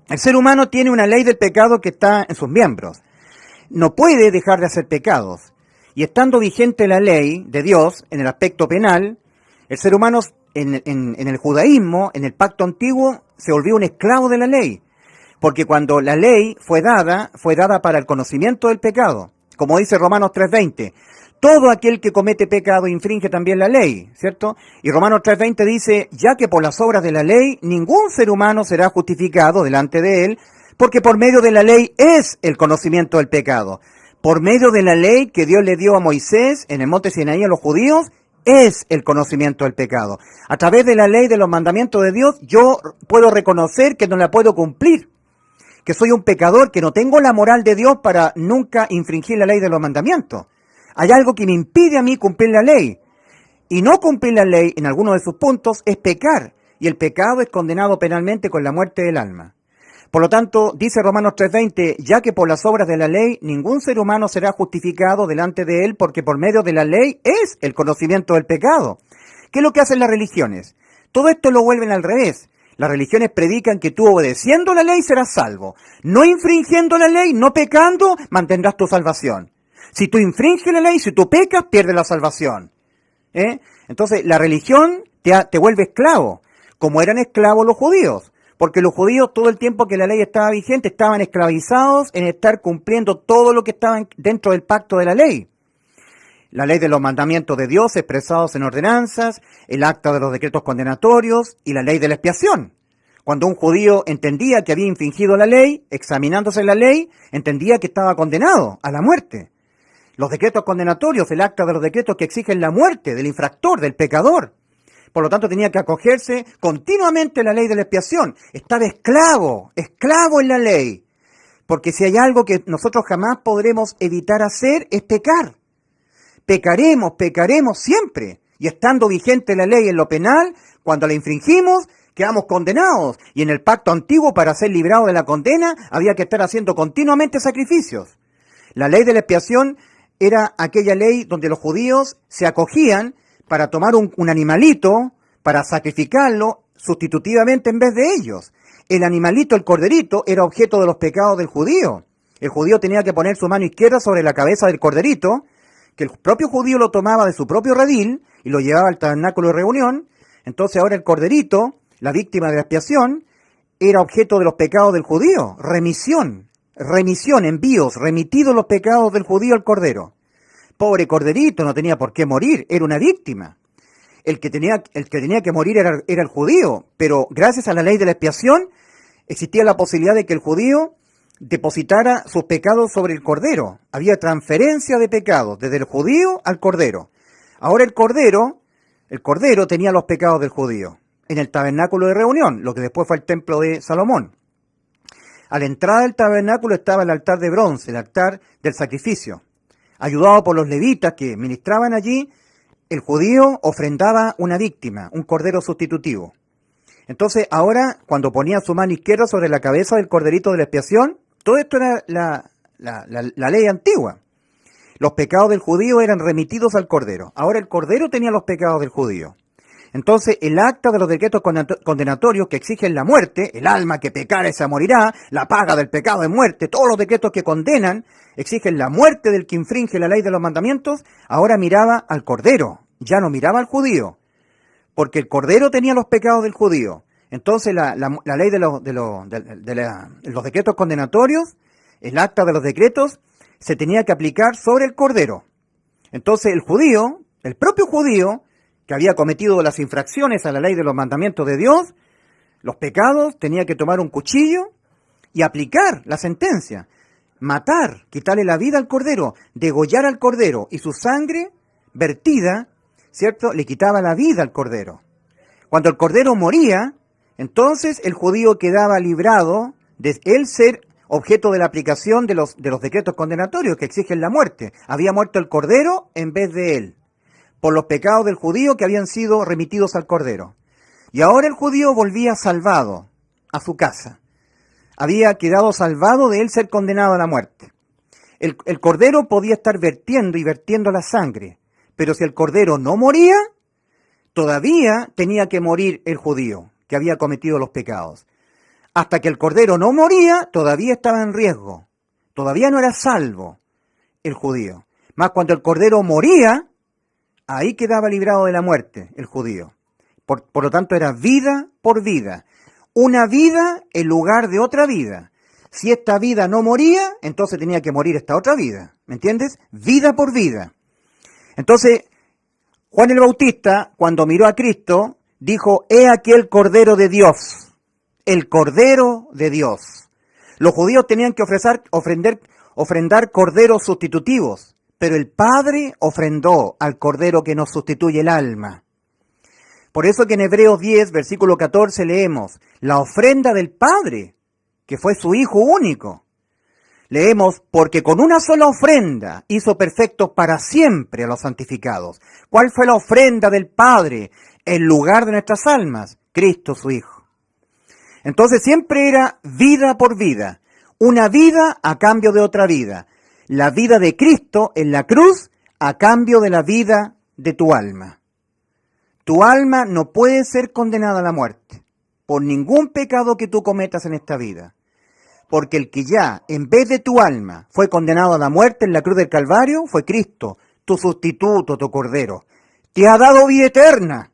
el ser humano tiene una ley del pecado que está en sus miembros. No puede dejar de hacer pecados. Y estando vigente la ley de Dios en el aspecto penal, el ser humano en el judaísmo, en el pacto antiguo, se volvió un esclavo de la ley. Porque cuando la ley fue dada para el conocimiento del pecado. Como dice Romanos 3:20, todo aquel que comete pecado infringe también la ley, ¿cierto? Y Romanos 3:20 dice, ya que por las obras de la ley ningún ser humano será justificado delante de él, porque por medio de la ley es el conocimiento del pecado. Por medio de la ley que Dios le dio a Moisés en el monte Sinaí a los judíos, es el conocimiento del pecado. A través de la ley de los mandamientos de Dios, yo puedo reconocer que no la puedo cumplir, que soy un pecador, que no tengo la moral de Dios para nunca infringir la ley de los mandamientos. Hay algo que me impide a mí cumplir la ley. Y no cumplir la ley en alguno de sus puntos es pecar. Y el pecado es condenado penalmente con la muerte del alma. Por lo tanto, dice Romanos 3:20, ya que por las obras de la ley ningún ser humano será justificado delante de él, porque por medio de la ley es el conocimiento del pecado. ¿Qué es lo que hacen las religiones? Todo esto lo vuelven al revés. Las religiones predican que tú obedeciendo la ley serás salvo. No infringiendo la ley, no pecando, mantendrás tu salvación. Si tú infringes la ley, si tú pecas, pierdes la salvación. Entonces, la religión te vuelve esclavo, como eran esclavos los judíos. Porque los judíos, todo el tiempo que la ley estaba vigente, estaban esclavizados en estar cumpliendo todo lo que estaba dentro del pacto de la ley. La ley de los mandamientos de Dios expresados en ordenanzas, el acta de los decretos condenatorios y la ley de la expiación. Cuando un judío entendía que había infringido la ley, examinándose la ley, entendía que estaba condenado a la muerte. Los decretos condenatorios, el acta de los decretos que exigen la muerte del infractor, del pecador. Por lo tanto, tenía que acogerse continuamente a la ley de la expiación. Estaba esclavo en la ley. Porque si hay algo que nosotros jamás podremos evitar hacer, es pecar. Pecaremos siempre. Y estando vigente la ley en lo penal, cuando la infringimos, quedamos condenados. Y en el pacto antiguo, para ser librado de la condena, había que estar haciendo continuamente sacrificios. La ley de la expiación era aquella ley donde los judíos se acogían para tomar un animalito, para sacrificarlo sustitutivamente en vez de ellos. El animalito, el corderito, era objeto de los pecados del judío. El judío tenía que poner su mano izquierda sobre la cabeza del corderito, que el propio judío lo tomaba de su propio redil y lo llevaba al tabernáculo de reunión. Entonces ahora el corderito, la víctima de la expiación, era objeto de los pecados del judío. Remisión, envíos, remitidos los pecados del judío al cordero. Pobre corderito, no tenía por qué morir, era una víctima. El que tenía que morir era el judío, pero gracias a la ley de la expiación existía la posibilidad de que el judío depositara sus pecados sobre el cordero. Había transferencia de pecados desde el judío al cordero. Ahora el cordero tenía los pecados del judío en el tabernáculo de reunión, lo que después fue el templo de Salomón. A la entrada del tabernáculo estaba el altar de bronce, el altar del sacrificio. Ayudado por los levitas que ministraban allí, el judío ofrendaba una víctima, un cordero sustitutivo. Entonces, ahora, cuando ponía su mano izquierda sobre la cabeza del corderito de la expiación, todo esto era la ley antigua. Los pecados del judío eran remitidos al cordero. Ahora el cordero tenía los pecados del judío. Entonces, el acta de los decretos condenatorios que exigen la muerte, el alma que pecare se morirá, la paga del pecado es muerte, todos los decretos que condenan, exigen la muerte del que infringe la ley de los mandamientos, ahora miraba al cordero, ya no miraba al judío, porque el cordero tenía los pecados del judío. Entonces, la ley de los decretos condenatorios, el acta de los decretos, se tenía que aplicar sobre el cordero. Entonces, el judío, el propio judío, que había cometido las infracciones a la ley de los mandamientos de Dios, los pecados, tenía que tomar un cuchillo y aplicar la sentencia. Matar, quitarle la vida al cordero, degollar al cordero y su sangre vertida, ¿cierto?, le quitaba la vida al cordero. Cuando el cordero moría, entonces el judío quedaba librado de él ser objeto de la aplicación de los decretos condenatorios que exigen la muerte. Había muerto el cordero en vez de él, por los pecados del judío que habían sido remitidos al cordero. Y ahora el judío volvía salvado a su casa. Había quedado salvado de él ser condenado a la muerte. El cordero podía estar vertiendo la sangre, pero si el cordero no moría, todavía tenía que morir el judío que había cometido los pecados. Hasta que el cordero no moría, todavía estaba en riesgo. Todavía no era salvo el judío. Más cuando el cordero moría, ahí quedaba librado de la muerte el judío. Por lo tanto, era vida por vida. Una vida en lugar de otra vida. Si esta vida no moría, entonces tenía que morir esta otra vida. ¿Me entiendes? Vida por vida. Entonces, Juan el Bautista, cuando miró a Cristo, dijo, he aquí el Cordero de Dios. El Cordero de Dios. Los judíos tenían que ofrendar corderos sustitutivos, pero el Padre ofrendó al Cordero que nos sustituye el alma. Por eso que en Hebreos 10, versículo 14 leemos, la ofrenda del Padre, que fue su Hijo único. Leemos, porque con una sola ofrenda hizo perfectos para siempre a los santificados. ¿Cuál fue la ofrenda del Padre en lugar de nuestras almas? Cristo su Hijo. Entonces siempre era vida por vida, una vida a cambio de otra vida. La vida de Cristo en la cruz a cambio de la vida de tu alma. Tu alma no puede ser condenada a la muerte por ningún pecado que tú cometas en esta vida. Porque el que ya, en vez de tu alma, fue condenado a la muerte en la cruz del Calvario, fue Cristo, tu sustituto, tu Cordero. Te ha dado vida eterna.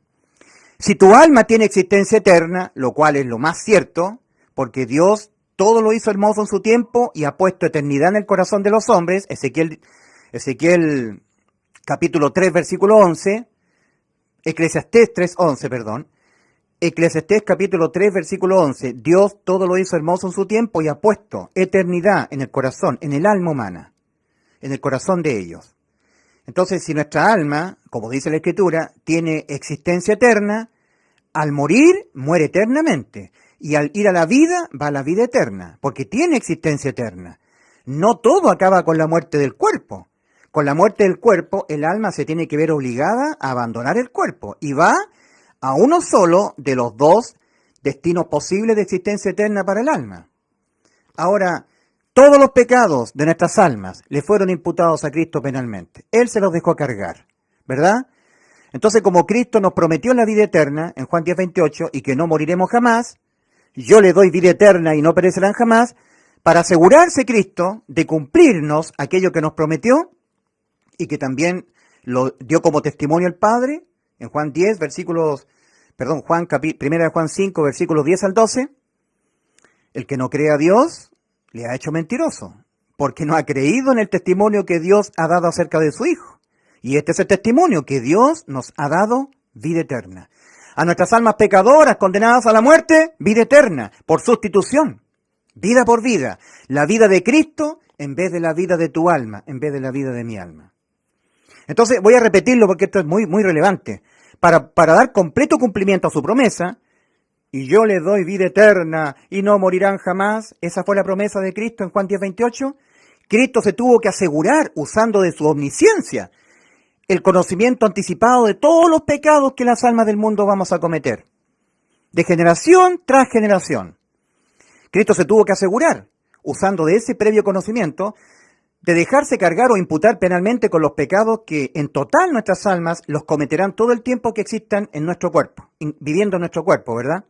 Si tu alma tiene existencia eterna, lo cual es lo más cierto, porque Dios todo lo hizo hermoso en su tiempo y ha puesto eternidad en el corazón de los hombres, Ezequiel capítulo 3, versículo 11, Eclesiastés 3:11, perdón. Eclesiastés capítulo 3, versículo 11. Dios todo lo hizo hermoso en su tiempo y ha puesto eternidad en el corazón, en el alma humana, en el corazón de ellos. Entonces, si nuestra alma, como dice la Escritura, tiene existencia eterna, al morir, muere eternamente. Y al ir a la vida, va a la vida eterna, porque tiene existencia eterna. No todo acaba con la muerte del cuerpo. Con la muerte del cuerpo, el alma se tiene que ver obligada a abandonar el cuerpo y va a uno solo de los dos destinos posibles de existencia eterna para el alma. Ahora, todos los pecados de nuestras almas le fueron imputados a Cristo penalmente. Él se los dejó cargar, ¿verdad? Entonces, como Cristo nos prometió la vida eterna en Juan 10:28 y que no moriremos jamás, yo le doy vida eterna y no perecerán jamás, para asegurarse Cristo de cumplirnos aquello que nos prometió, y que también lo dio como testimonio el Padre, en Juan 10, primera de Juan 5, versículos 10 al 12, el que no cree a Dios le ha hecho mentiroso, porque no ha creído en el testimonio que Dios ha dado acerca de su Hijo. Y este es el testimonio, que Dios nos ha dado vida eterna. A nuestras almas pecadoras, condenadas a la muerte, vida eterna, por sustitución, vida por vida, la vida de Cristo en vez de la vida de tu alma, en vez de la vida de mi alma. Entonces, voy a repetirlo porque esto es muy, muy relevante. Para dar completo cumplimiento a su promesa, y yo les doy vida eterna y no morirán jamás. Esa fue la promesa de Cristo en Juan 10:28. Cristo se tuvo que asegurar, usando de su omnisciencia, el conocimiento anticipado de todos los pecados que las almas del mundo vamos a cometer, de generación tras generación. Cristo se tuvo que asegurar, usando de ese previo conocimiento, de dejarse cargar o imputar penalmente con los pecados que en total nuestras almas los cometerán todo el tiempo que existan en nuestro cuerpo, viviendo en nuestro cuerpo, ¿verdad?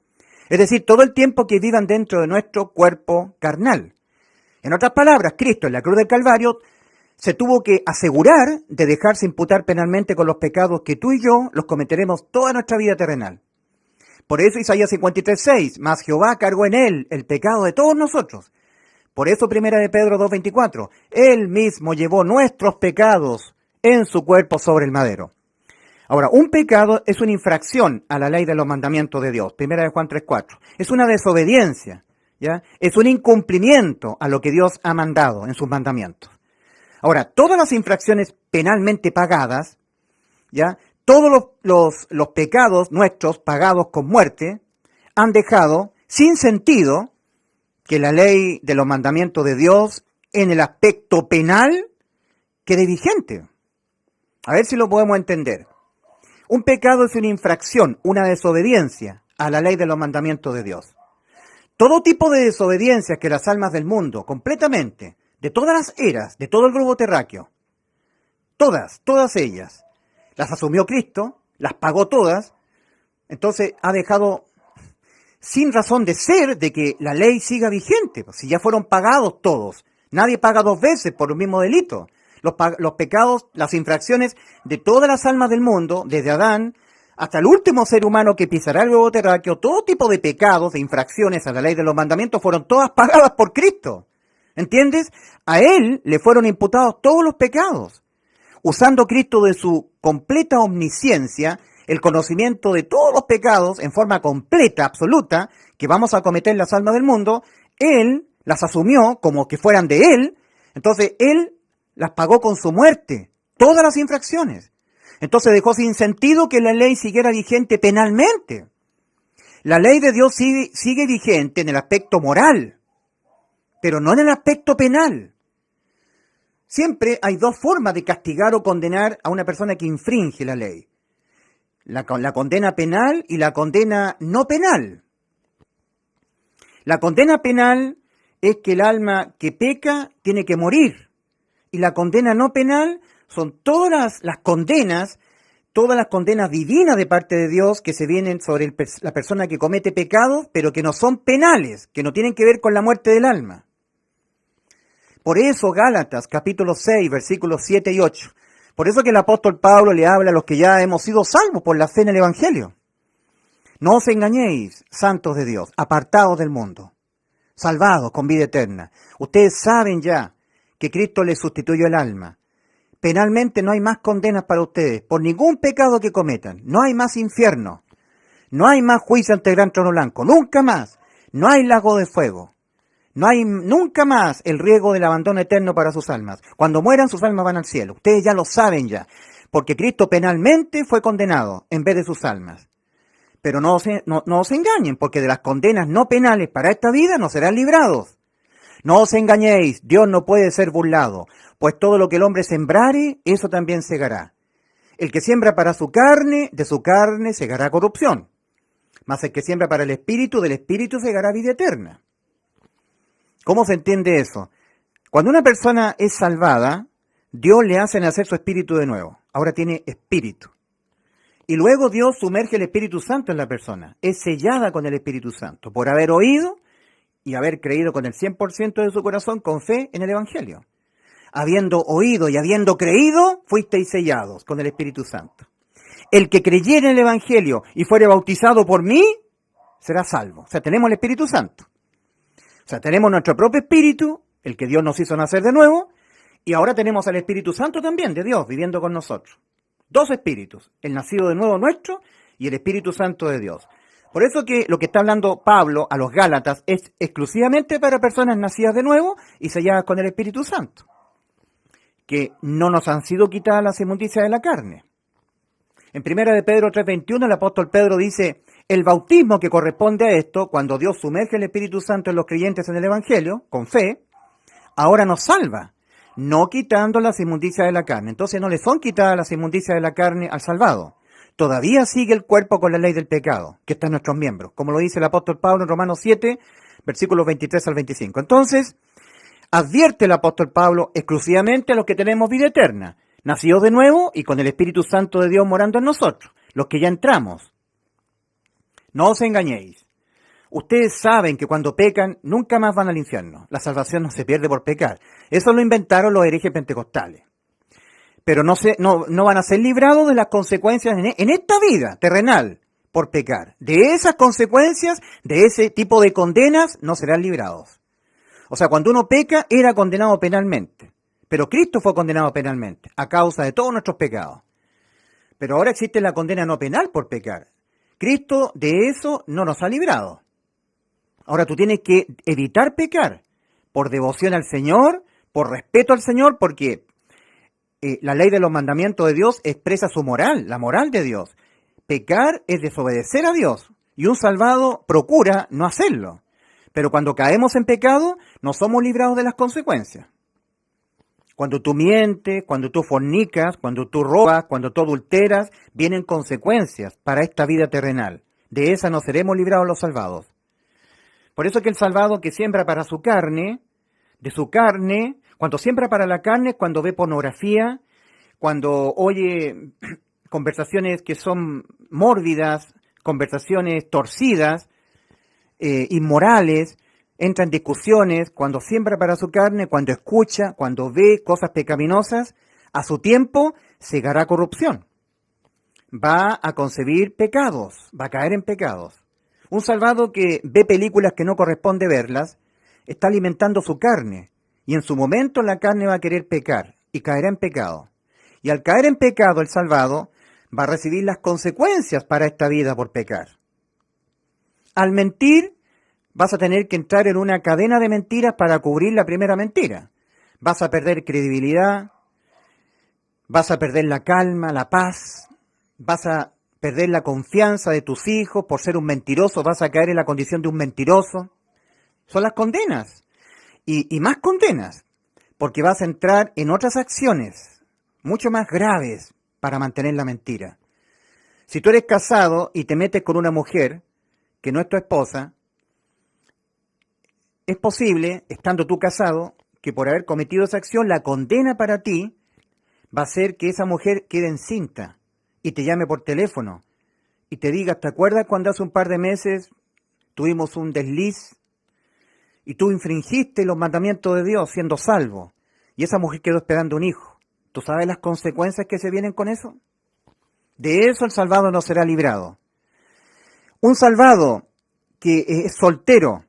Es decir, todo el tiempo que vivan dentro de nuestro cuerpo carnal. En otras palabras, Cristo en la cruz del Calvario se tuvo que asegurar de dejarse imputar penalmente con los pecados que tú y yo los cometeremos toda nuestra vida terrenal. Por eso Isaías 53:6, mas Jehová cargó en él el pecado de todos nosotros. Por eso 1 de Pedro 2:24, él mismo llevó nuestros pecados en su cuerpo sobre el madero. Ahora, un pecado es una infracción a la ley de los mandamientos de Dios. 1 de Juan 3:4. Es una desobediencia, ¿ya? Es un incumplimiento a lo que Dios ha mandado en sus mandamientos. Ahora, todas las infracciones penalmente pagadas, ¿ya? Todos los pecados nuestros pagados con muerte han dejado sin sentido que la ley de los mandamientos de Dios en el aspecto penal quede vigente. A ver si lo podemos entender. Un pecado es una infracción, una desobediencia a la ley de los mandamientos de Dios. Todo tipo de desobediencias que las almas del mundo, completamente, de todas las eras, de todo el globo terráqueo, todas ellas, las asumió Cristo, las pagó todas, entonces ha dejado sin razón de ser de que la ley siga vigente, si ya fueron pagados todos. Nadie paga dos veces por un mismo delito. Los pecados, las infracciones de todas las almas del mundo, desde Adán hasta el último ser humano que pisará el globo terráqueo, todo tipo de pecados, de infracciones a la ley de los mandamientos, fueron todas pagadas por Cristo. ¿Entiendes? A Él le fueron imputados todos los pecados. Usando Cristo de su completa omnisciencia, el conocimiento de todos los pecados en forma completa, absoluta, que vamos a cometer las almas del mundo, Él las asumió como que fueran de Él, entonces Él las pagó con su muerte, todas las infracciones. Entonces dejó sin sentido que la ley siguiera vigente penalmente. La ley de Dios sigue vigente en el aspecto moral, pero no en el aspecto penal. Siempre hay dos formas de castigar o condenar a una persona que infringe la ley. La condena penal y la condena no penal. La condena penal es que el alma que peca tiene que morir. Y la condena no penal son todas las condenas divinas de parte de Dios que se vienen sobre la persona que comete pecados, pero que no son penales, que no tienen que ver con la muerte del alma. Por eso Gálatas, capítulo 6, versículos 7 y 8. Por eso que el apóstol Pablo le habla a los que ya hemos sido salvos por la fe en el Evangelio. No os engañéis, santos de Dios, apartados del mundo, salvados con vida eterna. Ustedes saben ya que Cristo les sustituyó el alma. Penalmente no hay más condenas para ustedes, por ningún pecado que cometan. No hay más infierno. No hay más juicio ante el gran trono blanco. Nunca más. No hay lago de fuego. No hay nunca más el riesgo del abandono eterno para sus almas. Cuando mueran, sus almas van al cielo. Ustedes ya lo saben ya. Porque Cristo penalmente fue condenado en vez de sus almas. Pero no os engañen, porque de las condenas no penales para esta vida no serán librados. No os engañéis, Dios no puede ser burlado, pues todo lo que el hombre sembrare, eso también segará. El que siembra para su carne, de su carne segará corrupción. Mas el que siembra para el Espíritu, del Espíritu segará vida eterna. ¿Cómo se entiende eso? Cuando una persona es salvada, Dios le hace nacer su espíritu de nuevo. Ahora tiene espíritu. Y luego Dios sumerge el Espíritu Santo en la persona. Es sellada con el Espíritu Santo por haber oído y haber creído con el 100% de su corazón con fe en el Evangelio. Habiendo oído y habiendo creído, fuisteis sellados con el Espíritu Santo. El que creyere en el Evangelio y fuere bautizado por mí, será salvo. O sea, tenemos el Espíritu Santo. O sea, tenemos nuestro propio espíritu, el que Dios nos hizo nacer de nuevo, y ahora tenemos al Espíritu Santo también de Dios viviendo con nosotros. Dos espíritus, el nacido de nuevo nuestro y el Espíritu Santo de Dios. Por eso que lo que está hablando Pablo a los Gálatas es exclusivamente para personas nacidas de nuevo y selladas con el Espíritu Santo, que no nos han sido quitadas las inmundicias de la carne. En 1 de Pedro 3:21 el apóstol Pedro dice: El bautismo que corresponde a esto, cuando Dios sumerge el Espíritu Santo en los creyentes en el Evangelio, con fe, ahora nos salva, no quitando las inmundicias de la carne. Entonces no le son quitadas las inmundicias de la carne al salvado. Todavía sigue el cuerpo con la ley del pecado, que está en nuestros miembros, como lo dice el apóstol Pablo en Romanos 7, versículos 23 al 25. Entonces, advierte el apóstol Pablo exclusivamente a los que tenemos vida eterna, nacidos de nuevo y con el Espíritu Santo de Dios morando en nosotros, los que ya entramos. No os engañéis. Ustedes saben que cuando pecan, nunca más van al infierno. La salvación no se pierde por pecar. Eso lo inventaron los herejes pentecostales. Pero no van a ser librados de las consecuencias en esta vida terrenal por pecar. De esas consecuencias, de ese tipo de condenas, no serán librados. O sea, cuando uno peca, era condenado penalmente. Pero Cristo fue condenado penalmente, a causa de todos nuestros pecados. Pero ahora existe la condena no penal por pecar. Cristo de eso no nos ha librado. Ahora tú tienes que evitar pecar, por devoción al Señor, por respeto al Señor, porque la ley de los mandamientos de Dios expresa su moral, la moral de Dios. Pecar es desobedecer a Dios, y un salvado procura no hacerlo. Pero cuando caemos en pecado, no somos librados de las consecuencias. Cuando tú mientes, cuando tú fornicas, cuando tú robas, cuando tú adulteras, vienen consecuencias para esta vida terrenal. De esa no seremos librados los salvados. Por eso que el salvado que siembra para su carne, de su carne, cuando siembra para la carne, cuando ve pornografía, cuando oye conversaciones que son mórbidas, conversaciones torcidas, inmorales, entra en discusiones, cuando siembra para su carne, cuando escucha, cuando ve cosas pecaminosas, a su tiempo segará corrupción. Va a concebir pecados, va a caer en pecados. Un salvado que ve películas que no corresponde verlas, está alimentando su carne, y en su momento la carne va a querer pecar, y caerá en pecado. Y al caer en pecado el salvado va a recibir las consecuencias para esta vida por pecar. Al mentir, vas a tener que entrar en una cadena de mentiras para cubrir la primera mentira. Vas a perder credibilidad, vas a perder la calma, la paz, vas a perder la confianza de tus hijos por ser un mentiroso, vas a caer en la condición de un mentiroso. Son las condenas, y más condenas, porque vas a entrar en otras acciones mucho más graves para mantener la mentira. Si tú eres casado y te metes con una mujer que no es tu esposa, es posible, estando tú casado, que por haber cometido esa acción, la condena para ti va a ser que esa mujer quede encinta y te llame por teléfono y te diga, ¿te acuerdas cuando hace un par de meses tuvimos un desliz y tú infringiste los mandamientos de Dios siendo salvo y esa mujer quedó esperando un hijo? ¿Tú sabes las consecuencias que se vienen con eso? De eso el salvado no será librado. Un salvado que es soltero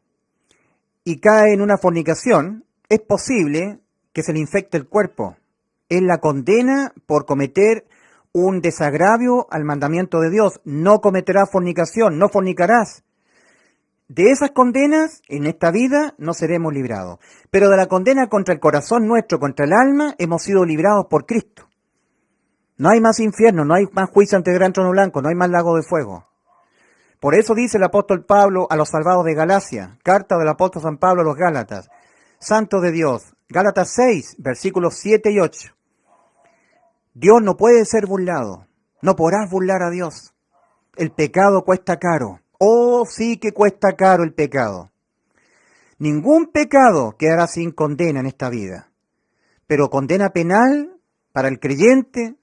y cae en una fornicación, es posible que se le infecte el cuerpo. Es la condena por cometer un desagravio al mandamiento de Dios. No cometerás fornicación, no fornicarás. De esas condenas, en esta vida, no seremos librados. Pero de la condena contra el corazón nuestro, contra el alma, hemos sido librados por Cristo. No hay más infierno, no hay más juicio ante el gran trono blanco, no hay más lago de fuego. Por eso dice el apóstol Pablo a los salvados de Galacia, carta del apóstol San Pablo a los Gálatas, santo de Dios, Gálatas 6, versículos 7 y 8. Dios no puede ser burlado, no podrás burlar a Dios. El pecado cuesta caro. Oh, sí que cuesta caro el pecado. Ningún pecado quedará sin condena en esta vida. Pero condena penal para el creyente,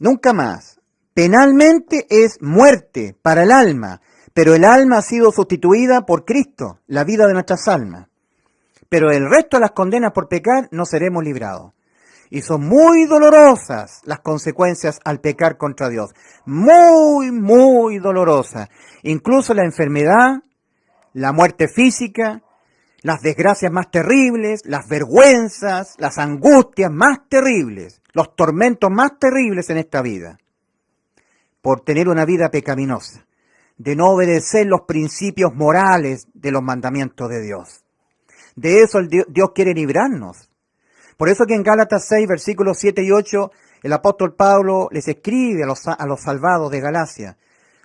nunca más. Penalmente es muerte para el alma, pero el alma ha sido sustituida por Cristo, la vida de nuestras almas. Pero el resto de las condenas por pecar no seremos librados. Y son muy dolorosas las consecuencias al pecar contra Dios. Muy, muy dolorosas. Incluso la enfermedad, la muerte física, las desgracias más terribles, las vergüenzas, las angustias más terribles, los tormentos más terribles en esta vida. Por tener una vida pecaminosa, de no obedecer los principios morales de los mandamientos de Dios. De eso Dios quiere librarnos. Por eso que en Gálatas 6, versículos 7 y 8, el apóstol Pablo les escribe a los salvados de Galacia,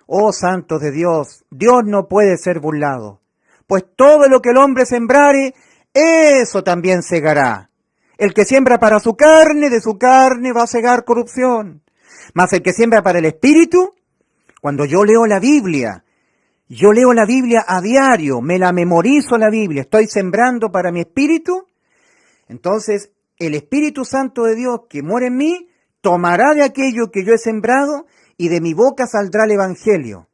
Oh santos de Dios, Dios no puede ser burlado, pues todo lo que el hombre sembrare, eso también segará. El que siembra para su carne, de su carne va a segar corrupción. Mas el que siembra para el Espíritu, cuando yo leo la Biblia a diario, me la memorizo la Biblia, estoy sembrando para mi espíritu, entonces el Espíritu Santo de Dios que mora en mí, tomará de aquello que yo he sembrado y de mi boca saldrá el Evangelio,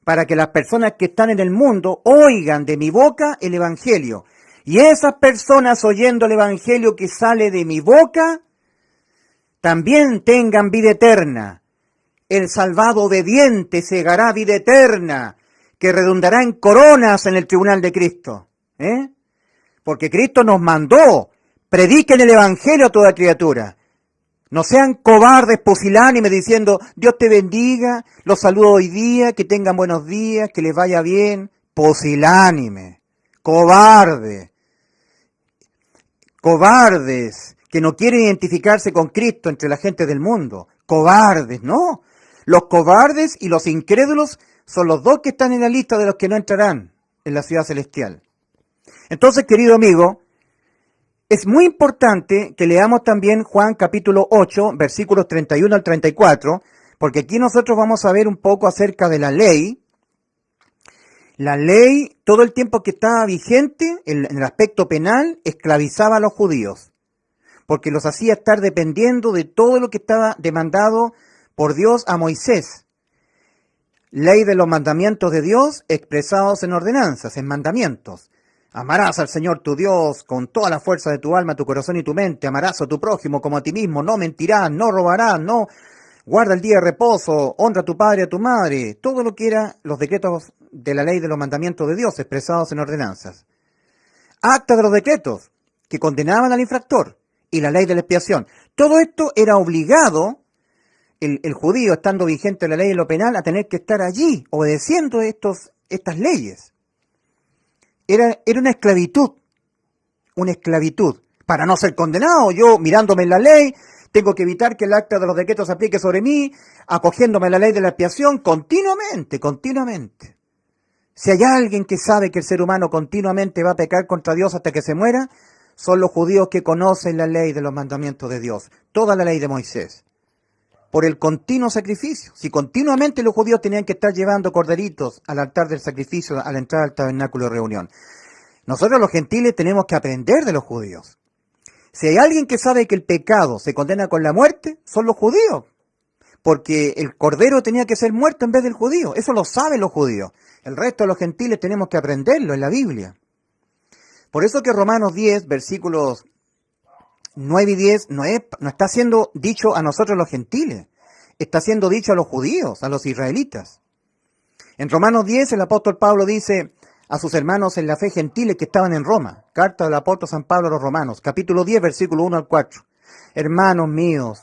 para que las personas que están en el mundo oigan de mi boca el Evangelio. Y esas personas oyendo el Evangelio que sale de mi boca, también tengan vida eterna. El salvado obediente segará vida eterna, que redundará en coronas en el tribunal de Cristo. Porque Cristo nos mandó, prediquen el Evangelio a toda criatura. No sean cobardes, pusilánimes, diciendo, Dios te bendiga, los saludo hoy día, que tengan buenos días, que les vaya bien. Pusilánime, cobarde, cobardes, que no quieren identificarse con Cristo entre la gente del mundo. Cobardes, no. Los cobardes y los incrédulos son los dos que están en la lista de los que no entrarán en la ciudad celestial. Entonces, querido amigo, es muy importante que leamos también Juan capítulo 8, versículos 31 al 34, porque aquí nosotros vamos a ver un poco acerca de la ley. La ley, todo el tiempo que estaba vigente, en el aspecto penal, esclavizaba a los judíos, porque los hacía estar dependiendo de todo lo que estaba demandado por Dios a Moisés. Ley de los mandamientos de Dios expresados en ordenanzas, en mandamientos. Amarás al Señor tu Dios con toda la fuerza de tu alma, tu corazón y tu mente. Amarás a tu prójimo como a ti mismo. No mentirás, no robarás, no guarda el día de reposo, honra a tu padre y a tu madre. Todo lo que eran los decretos de la ley de los mandamientos de Dios expresados en ordenanzas. Acta de los decretos que condenaban al infractor y la ley de la expiación. Todo esto era obligado, el judío estando vigente la ley en lo penal, a tener que estar allí obedeciendo estas leyes. Era una esclavitud, para no ser condenado. Yo, mirándome en la ley, tengo que evitar que el acta de los decretos se aplique sobre mí, acogiéndome a la ley de la expiación continuamente. Si hay alguien que sabe que el ser humano continuamente va a pecar contra Dios hasta que se muera, son los judíos que conocen la ley de los mandamientos de Dios, toda la ley de Moisés, por el continuo sacrificio. Si continuamente los judíos tenían que estar llevando corderitos al altar del sacrificio al entrar al tabernáculo de reunión. Nosotros los gentiles tenemos que aprender de los judíos. Si hay alguien que sabe que el pecado se condena con la muerte, son los judíos. Porque el cordero tenía que ser muerto en vez del judío. Eso lo saben los judíos. El resto de los gentiles tenemos que aprenderlo en la Biblia. Por eso que Romanos 10, versículos 9 y 10 no está siendo dicho a nosotros los gentiles, está siendo dicho a los judíos, a los israelitas. En Romanos 10 el apóstol Pablo dice a sus hermanos en la fe gentiles que estaban en Roma, carta del apóstol San Pablo a los Romanos, capítulo 10, versículo 1 al 4. Hermanos míos,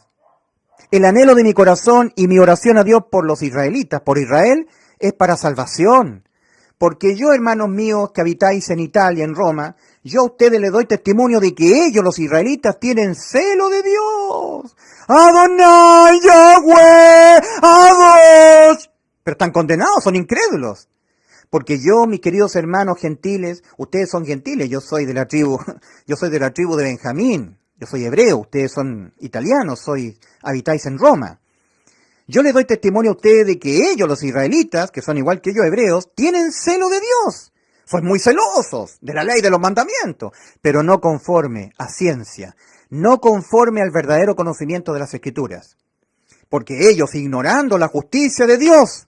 el anhelo de mi corazón y mi oración a Dios por los israelitas, por Israel, es para salvación. Porque yo, hermanos míos, que habitáis en Italia, en Roma, yo a ustedes les doy testimonio de que ellos, los israelitas, tienen celo de Dios. Adonai, Yahweh, Ados. Pero están condenados, son incrédulos. Porque yo, mis queridos hermanos gentiles, ustedes son gentiles, yo soy de la tribu de Benjamín, yo soy hebreo, ustedes son italianos, habitáis en Roma. Yo les doy testimonio a ustedes de que ellos, los israelitas, que son igual que yo, hebreos, tienen celo de Dios. Son muy celosos de la ley de los mandamientos, pero no conforme a ciencia, no conforme al verdadero conocimiento de las Escrituras. Porque ellos, ignorando la justicia de Dios,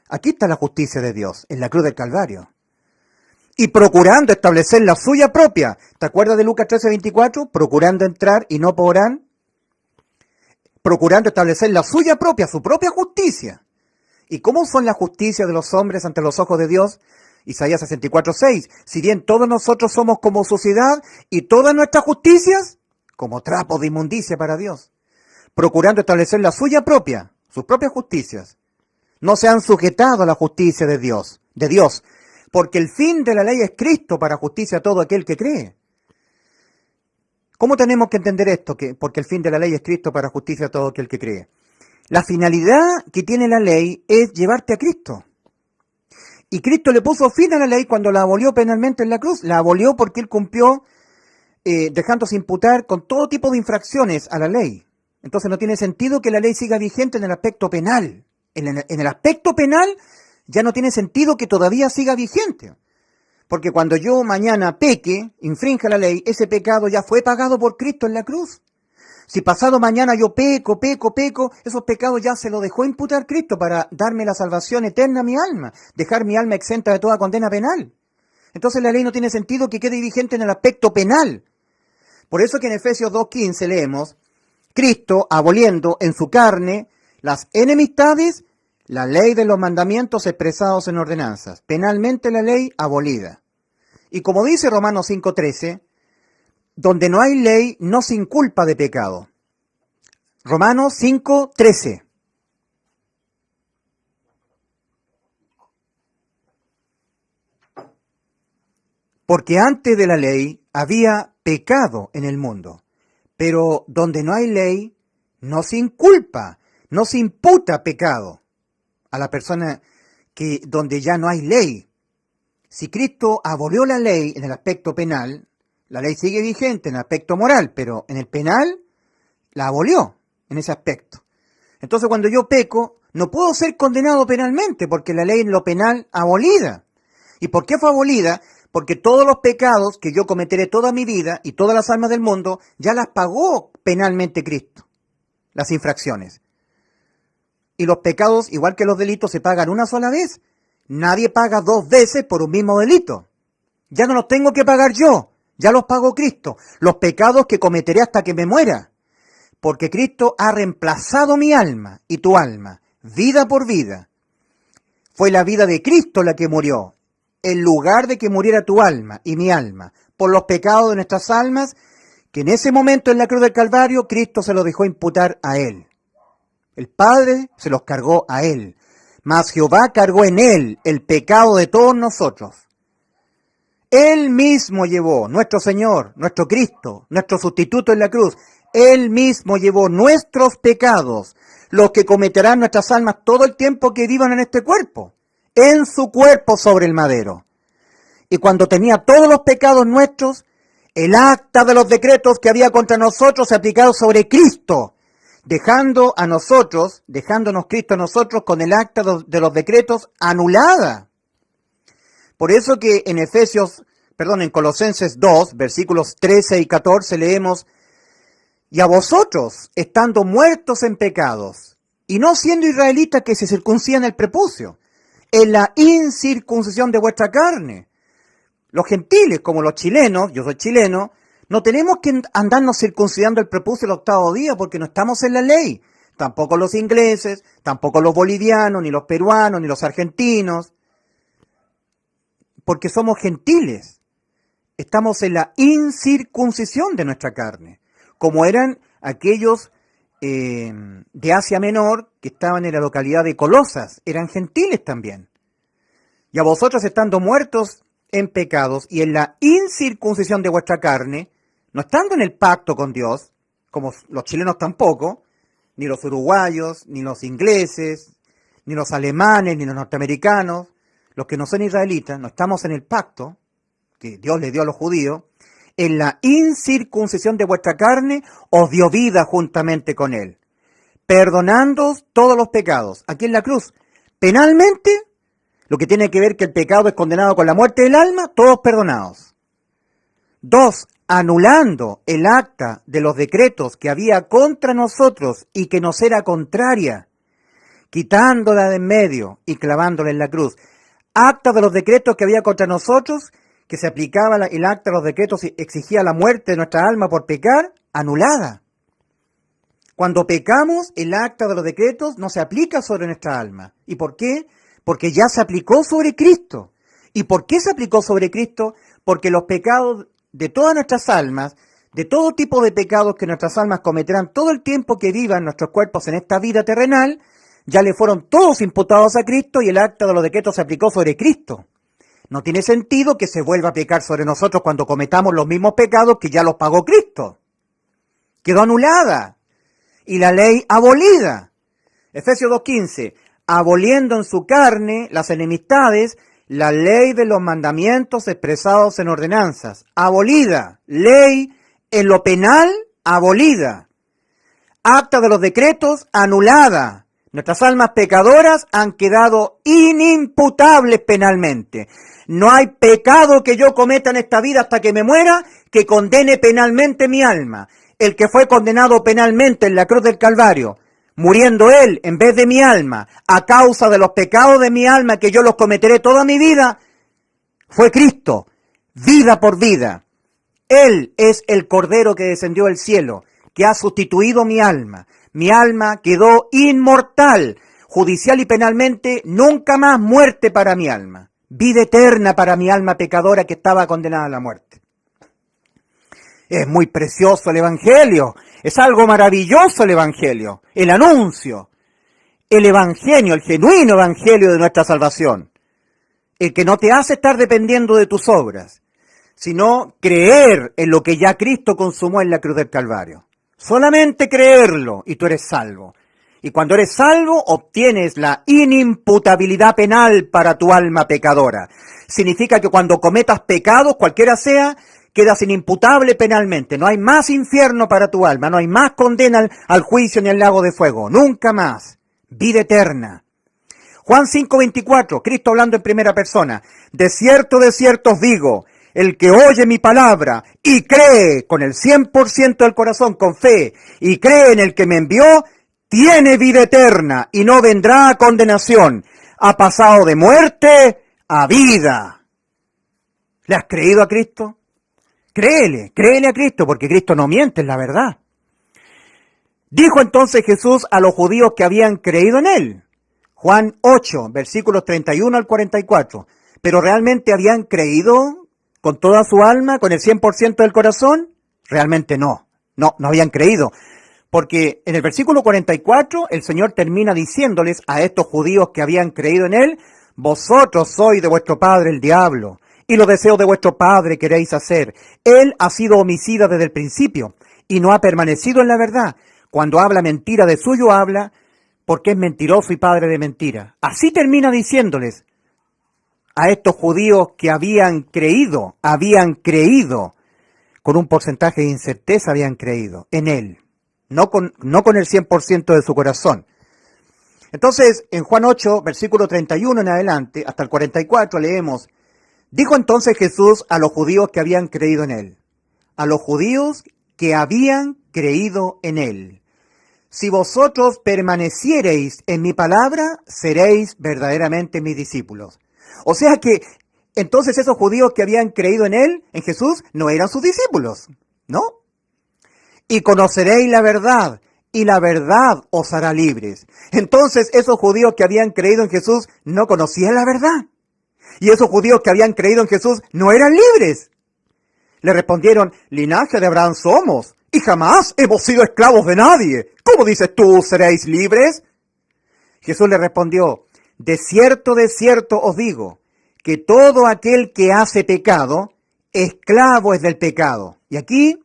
aquí está la justicia de Dios, en la cruz del Calvario, y procurando establecer la suya propia. ¿Te acuerdas de Lucas 13:24? Procurando entrar y no podrán. Procurando establecer la suya propia, su propia justicia. ¿Y cómo son las justicias de los hombres ante los ojos de Dios? Isaías 64:6. Si bien todos nosotros somos como suciedad y todas nuestras justicias como trapos de inmundicia para Dios. Procurando establecer la suya propia, sus propias justicias. No se han sujetado a la justicia de Dios, porque el fin de la ley es Cristo para justicia a todo aquel que cree. ¿Cómo tenemos que entender esto? Porque el fin de la ley es Cristo para justicia a todo aquel que cree. La finalidad que tiene la ley es llevarte a Cristo. Y Cristo le puso fin a la ley cuando la abolió penalmente en la cruz. La abolió porque Él cumplió dejándose imputar con todo tipo de infracciones a la ley. Entonces no tiene sentido que la ley siga vigente en el aspecto penal. En el aspecto penal ya no tiene sentido que todavía siga vigente. Porque cuando yo mañana peque, infrinja la ley, ese pecado ya fue pagado por Cristo en la cruz. Si pasado mañana yo peco, esos pecados ya se los dejó imputar Cristo para darme la salvación eterna a mi alma, dejar mi alma exenta de toda condena penal. Entonces la ley no tiene sentido que quede vigente en el aspecto penal. Por eso que en Efesios 2:15 leemos, Cristo aboliendo en su carne las enemistades, la ley de los mandamientos expresados en ordenanzas, penalmente la ley abolida. Y como dice Romanos 5:13, donde no hay ley no se inculpa de pecado. Romanos 5:13. Porque antes de la ley había pecado en el mundo, pero donde no hay ley no se inculpa, no se imputa pecado a la persona que donde ya no hay ley. Si Cristo abolió la ley en el aspecto penal, la ley sigue vigente en el aspecto moral, pero en el penal la abolió en ese aspecto. Entonces cuando yo peco, no puedo ser condenado penalmente porque la ley en lo penal abolida. ¿Y por qué fue abolida? Porque todos los pecados que yo cometeré toda mi vida y todas las almas del mundo ya las pagó penalmente Cristo, las infracciones. Y los pecados, igual que los delitos, se pagan una sola vez. Nadie paga dos veces por un mismo delito. Ya no los tengo que pagar yo. Ya los pagó Cristo, los pecados que cometeré hasta que me muera, porque Cristo ha reemplazado mi alma y tu alma, vida por vida. Fue la vida de Cristo la que murió, en lugar de que muriera tu alma y mi alma, por los pecados de nuestras almas, que en ese momento en la cruz del Calvario, Cristo se los dejó imputar a Él. El Padre se los cargó a Él, mas Jehová cargó en Él el pecado de todos nosotros. Él mismo llevó, nuestro Señor, nuestro Cristo, nuestro sustituto en la cruz, Él mismo llevó nuestros pecados, los que cometerán nuestras almas todo el tiempo que vivan en este cuerpo, en su cuerpo sobre el madero. Y cuando tenía todos los pecados nuestros, el acta de los decretos que había contra nosotros se aplicaba sobre Cristo, dejándonos Cristo a nosotros con el acta de los decretos anulada. Por eso que en Colosenses 2, versículos 13 y 14 leemos, y a vosotros, estando muertos en pecados, y no siendo israelitas que se circuncidan el prepucio, en la incircuncisión de vuestra carne. Los gentiles, como los chilenos, yo soy chileno, no tenemos que andarnos circuncidando el prepucio el octavo día porque no estamos en la ley. Tampoco los ingleses, tampoco los bolivianos, ni los peruanos, ni los argentinos. Porque somos gentiles. Estamos en la incircuncisión de nuestra carne, como eran aquellos de Asia Menor que estaban en la localidad de Colosas, eran gentiles también. Y a vosotros estando muertos en pecados y en la incircuncisión de vuestra carne, no estando en el pacto con Dios, como los chilenos tampoco, ni los uruguayos, ni los ingleses, ni los alemanes, ni los norteamericanos, los que no son israelitas, no estamos en el pacto que Dios le dio a los judíos, en la incircuncisión de vuestra carne os dio vida juntamente con Él, perdonándoos todos los pecados. Aquí en la cruz, penalmente, lo que tiene que ver que el pecado es condenado con la muerte del alma, todos perdonados. 2, anulando el acta de los decretos que había contra nosotros y que nos era contraria, quitándola de en medio y clavándola en la cruz. Acta de los decretos que había contra nosotros, que se aplicaba el acta de los decretos y exigía la muerte de nuestra alma por pecar, anulada. Cuando pecamos, el acta de los decretos no se aplica sobre nuestra alma. ¿Y por qué? Porque ya se aplicó sobre Cristo. ¿Y por qué se aplicó sobre Cristo? Porque los pecados de todas nuestras almas, de todo tipo de pecados que nuestras almas cometerán todo el tiempo que vivan nuestros cuerpos en esta vida terrenal, ya le fueron todos imputados a Cristo y el acta de los decretos se aplicó sobre Cristo. No tiene sentido que se vuelva a pecar sobre nosotros cuando cometamos los mismos pecados que ya los pagó Cristo. Quedó anulada y la ley abolida. Efesios 2:15, aboliendo en su carne las enemistades, la ley de los mandamientos expresados en ordenanzas. Abolida. Ley en lo penal, abolida. Acta de los decretos, anulada. Nuestras almas pecadoras han quedado inimputables penalmente. No hay pecado que yo cometa en esta vida hasta que me muera que condene penalmente mi alma. El que fue condenado penalmente en la cruz del Calvario, muriendo él en vez de mi alma, a causa de los pecados de mi alma que yo los cometeré toda mi vida, fue Cristo, vida por vida. Él es el Cordero que descendió del cielo, que ha sustituido mi alma. Mi alma quedó inmortal, judicial y penalmente, nunca más muerte para mi alma. Vida eterna para mi alma pecadora que estaba condenada a la muerte. Es muy precioso el Evangelio, es algo maravilloso el Evangelio, el anuncio, el Evangelio, el genuino Evangelio de nuestra salvación. El que no te hace estar dependiendo de tus obras, sino creer en lo que ya Cristo consumó en la cruz del Calvario. Solamente creerlo y tú eres salvo. Y cuando eres salvo, obtienes la inimputabilidad penal para tu alma pecadora. Significa que cuando cometas pecados, cualquiera sea, quedas inimputable penalmente. No hay más infierno para tu alma, no hay más condena al juicio ni al lago de fuego. Nunca más. Vida eterna. Juan 5:24, Cristo hablando en primera persona. De cierto os digo, el que oye mi palabra y cree con el 100% del corazón, con fe, y cree en el que me envió, tiene vida eterna y no vendrá a condenación. Ha pasado de muerte a vida. ¿Le has creído a Cristo? Créele a Cristo, porque Cristo no miente, es la verdad. Dijo entonces Jesús a los judíos que habían creído en él. Juan 8, versículos 31 al 44. ¿Pero realmente habían creído con toda su alma, con el 100% del corazón? Realmente no. No habían creído. Porque en el versículo 44 el Señor termina diciéndoles a estos judíos que habían creído en él, vosotros sois de vuestro padre el diablo, y los deseos de vuestro padre queréis hacer. Él ha sido homicida desde el principio, y no ha permanecido en la verdad. Cuando habla mentira, de suyo habla, porque es mentiroso y padre de mentira. Así termina diciéndoles a estos judíos que habían creído, con un porcentaje de incerteza habían creído en él, no con el 100% de su corazón. Entonces, en Juan 8, versículo 31 en adelante, hasta el 44 leemos, dijo entonces Jesús a los judíos que habían creído en él, a los judíos que habían creído en él, si vosotros permaneciereis en mi palabra, seréis verdaderamente mis discípulos. O sea que, entonces esos judíos que habían creído en él, en Jesús, no eran sus discípulos, ¿no? Y conoceréis la verdad, y la verdad os hará libres. Entonces esos judíos que habían creído en Jesús no conocían la verdad. Y esos judíos que habían creído en Jesús no eran libres. Le respondieron, linaje de Abraham somos, y jamás hemos sido esclavos de nadie. ¿Cómo dices tú, seréis libres? Jesús le respondió, de cierto os digo, que todo aquel que hace pecado, esclavo es del pecado. Y aquí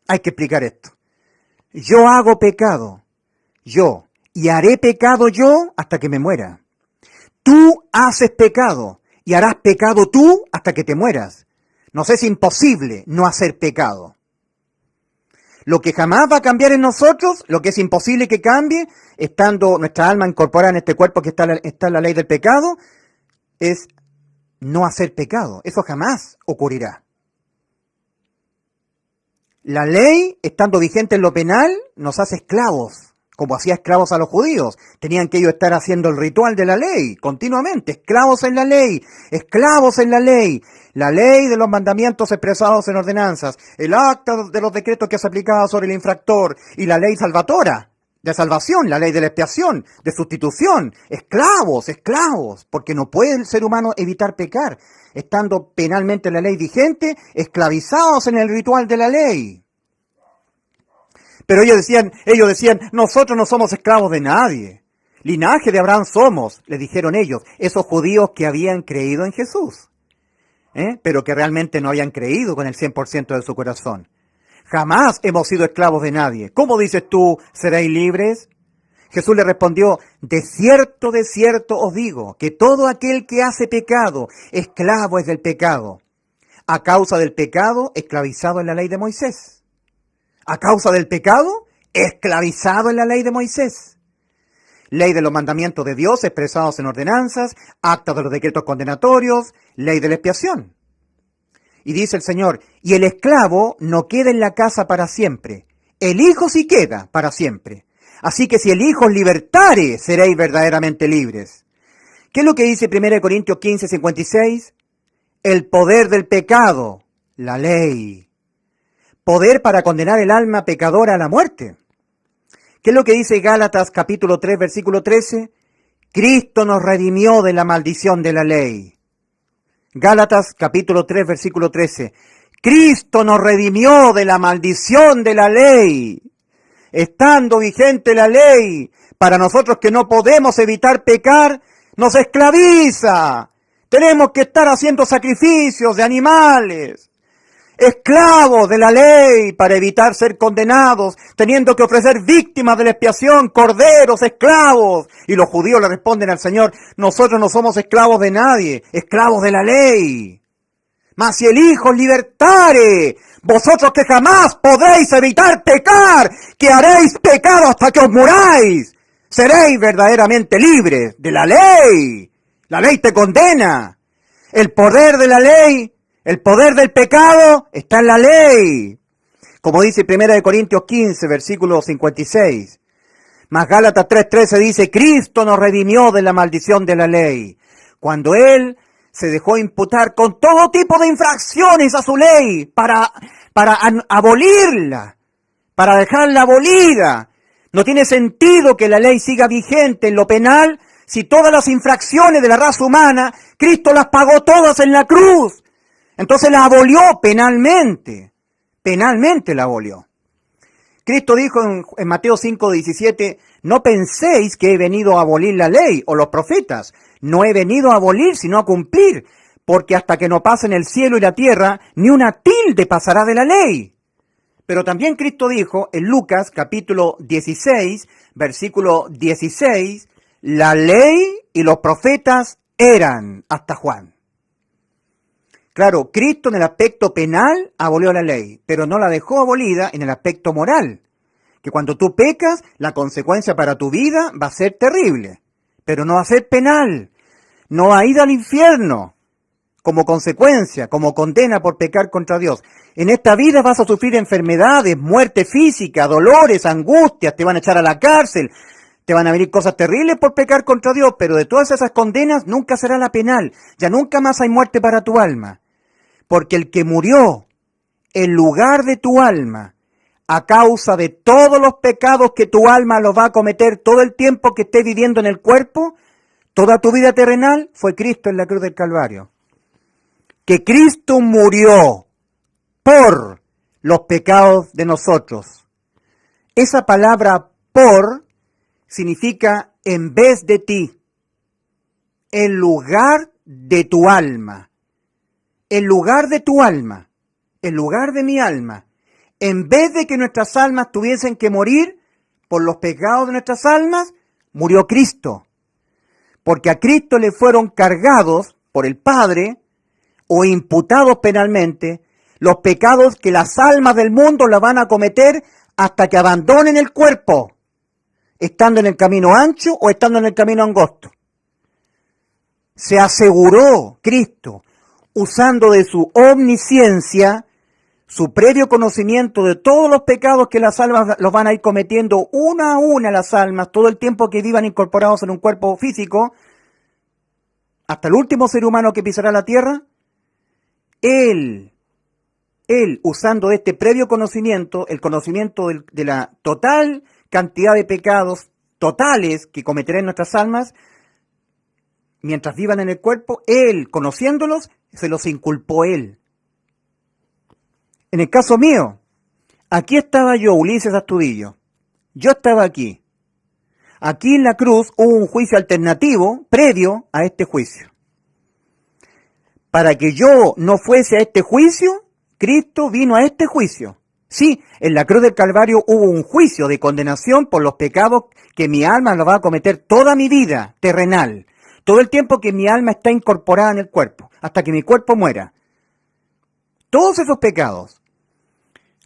hay que explicar esto. Yo hago pecado, y haré pecado yo hasta que me muera. Tú haces pecado, y harás pecado tú hasta que te mueras. Nos es imposible no hacer pecado. Lo que jamás va a cambiar en nosotros, lo que es imposible que cambie, estando nuestra alma incorporada en este cuerpo que está en la ley del pecado, es no hacer pecado. Eso jamás ocurrirá. La ley, estando vigente en lo penal, nos hace esclavos, como hacía esclavos a los judíos. Tenían que ellos estar haciendo el ritual de la ley, continuamente, esclavos en la ley, esclavos en la ley. La ley de los mandamientos expresados en ordenanzas, el acta de los decretos que se aplicaba sobre el infractor y la ley salvatora, de salvación, la ley de la expiación, de sustitución, esclavos, porque no puede el ser humano evitar pecar, estando penalmente la ley vigente, esclavizados en el ritual de la ley. Pero ellos decían, nosotros no somos esclavos de nadie, linaje de Abraham somos, le dijeron ellos, esos judíos que habían creído en Jesús. Pero que realmente no habían creído con el 100% de su corazón. Jamás hemos sido esclavos de nadie. ¿Cómo dices tú, seréis libres? Jesús le respondió, de cierto os digo, que todo aquel que hace pecado, esclavo es del pecado. A causa del pecado, esclavizado en la ley de Moisés. A causa del pecado, esclavizado en la ley de Moisés. Ley de los mandamientos de Dios expresados en ordenanzas, acta de los decretos condenatorios, ley de la expiación. Y dice el Señor, y el esclavo no queda en la casa para siempre, el Hijo sí queda para siempre. Así que si el Hijo os libertare, seréis verdaderamente libres. ¿Qué es lo que dice 1 Corintios 15, 56? El poder del pecado, la ley. Poder para condenar el alma pecadora a la muerte. ¿Qué es lo que dice Gálatas capítulo 3, versículo 13? Cristo nos redimió de la maldición de la ley. Gálatas capítulo 3, versículo 13. Cristo nos redimió de la maldición de la ley. Estando vigente la ley, para nosotros que no podemos evitar pecar, nos esclaviza. Tenemos que estar haciendo sacrificios de animales, esclavos de la ley para evitar ser condenados, teniendo que ofrecer víctimas de la expiación, corderos, esclavos. Y los judíos le responden al Señor, nosotros no somos esclavos de nadie, esclavos de la ley. Mas si el Hijo os libertare, vosotros que jamás podréis evitar pecar, que haréis pecado hasta que os muráis, seréis verdaderamente libres de la ley. La ley te condena. El poder de la ley, el poder del pecado está en la ley. Como dice 1 Corintios 15, versículo 56. Mas Gálatas 3:13 dice, Cristo nos redimió de la maldición de la ley, cuando Él se dejó imputar con todo tipo de infracciones a su ley para abolirla, para dejarla abolida. No tiene sentido que la ley siga vigente en lo penal si todas las infracciones de la raza humana, Cristo las pagó todas en la cruz. Entonces la abolió penalmente la abolió. Cristo dijo en Mateo 5:17, no penséis que he venido a abolir la ley o los profetas. No he venido a abolir, sino a cumplir, porque hasta que no pasen el cielo y la tierra, ni una tilde pasará de la ley. Pero también Cristo dijo en Lucas capítulo 16, versículo 16, la ley y los profetas eran hasta Juan. Claro, Cristo en el aspecto penal abolió la ley, pero no la dejó abolida en el aspecto moral. Que cuando tú pecas, la consecuencia para tu vida va a ser terrible, pero no va a ser penal. No va a ir al infierno como consecuencia, como condena por pecar contra Dios. En esta vida vas a sufrir enfermedades, muerte física, dolores, angustias, te van a echar a la cárcel, te van a venir cosas terribles por pecar contra Dios, pero de todas esas condenas nunca será la penal. Ya nunca más hay muerte para tu alma. Porque el que murió en lugar de tu alma, a causa de todos los pecados que tu alma los va a cometer todo el tiempo que estés viviendo en el cuerpo, toda tu vida terrenal, fue Cristo en la cruz del Calvario. Que Cristo murió por los pecados de nosotros. Esa palabra por significa en vez de ti, en lugar de tu alma, en lugar de tu alma, en lugar de mi alma. En vez de que nuestras almas tuviesen que morir por los pecados de nuestras almas, murió Cristo. Porque a Cristo le fueron cargados por el Padre o imputados penalmente los pecados que las almas del mundo la van a cometer hasta que abandonen el cuerpo, estando en el camino ancho o estando en el camino angosto. Se aseguró Cristo, usando de su omnisciencia, su previo conocimiento de todos los pecados que las almas los van a ir cometiendo una a una las almas, todo el tiempo que vivan incorporados en un cuerpo físico, hasta el último ser humano que pisará la tierra. Él, usando de este previo conocimiento, el conocimiento de la total cantidad de pecados totales que cometerán nuestras almas, mientras vivan en el cuerpo, Él, conociéndolos, se los inculpó Él. En el caso mío, aquí estaba yo, Ulises Astudillo. Yo estaba aquí. Aquí en la cruz hubo un juicio alternativo previo a este juicio. Para que yo no fuese a este juicio, Cristo vino a este juicio. Sí, en la cruz del Calvario hubo un juicio de condenación por los pecados que mi alma lo va a cometer toda mi vida terrenal. Todo el tiempo que mi alma está incorporada en el cuerpo, hasta que mi cuerpo muera. Todos esos pecados.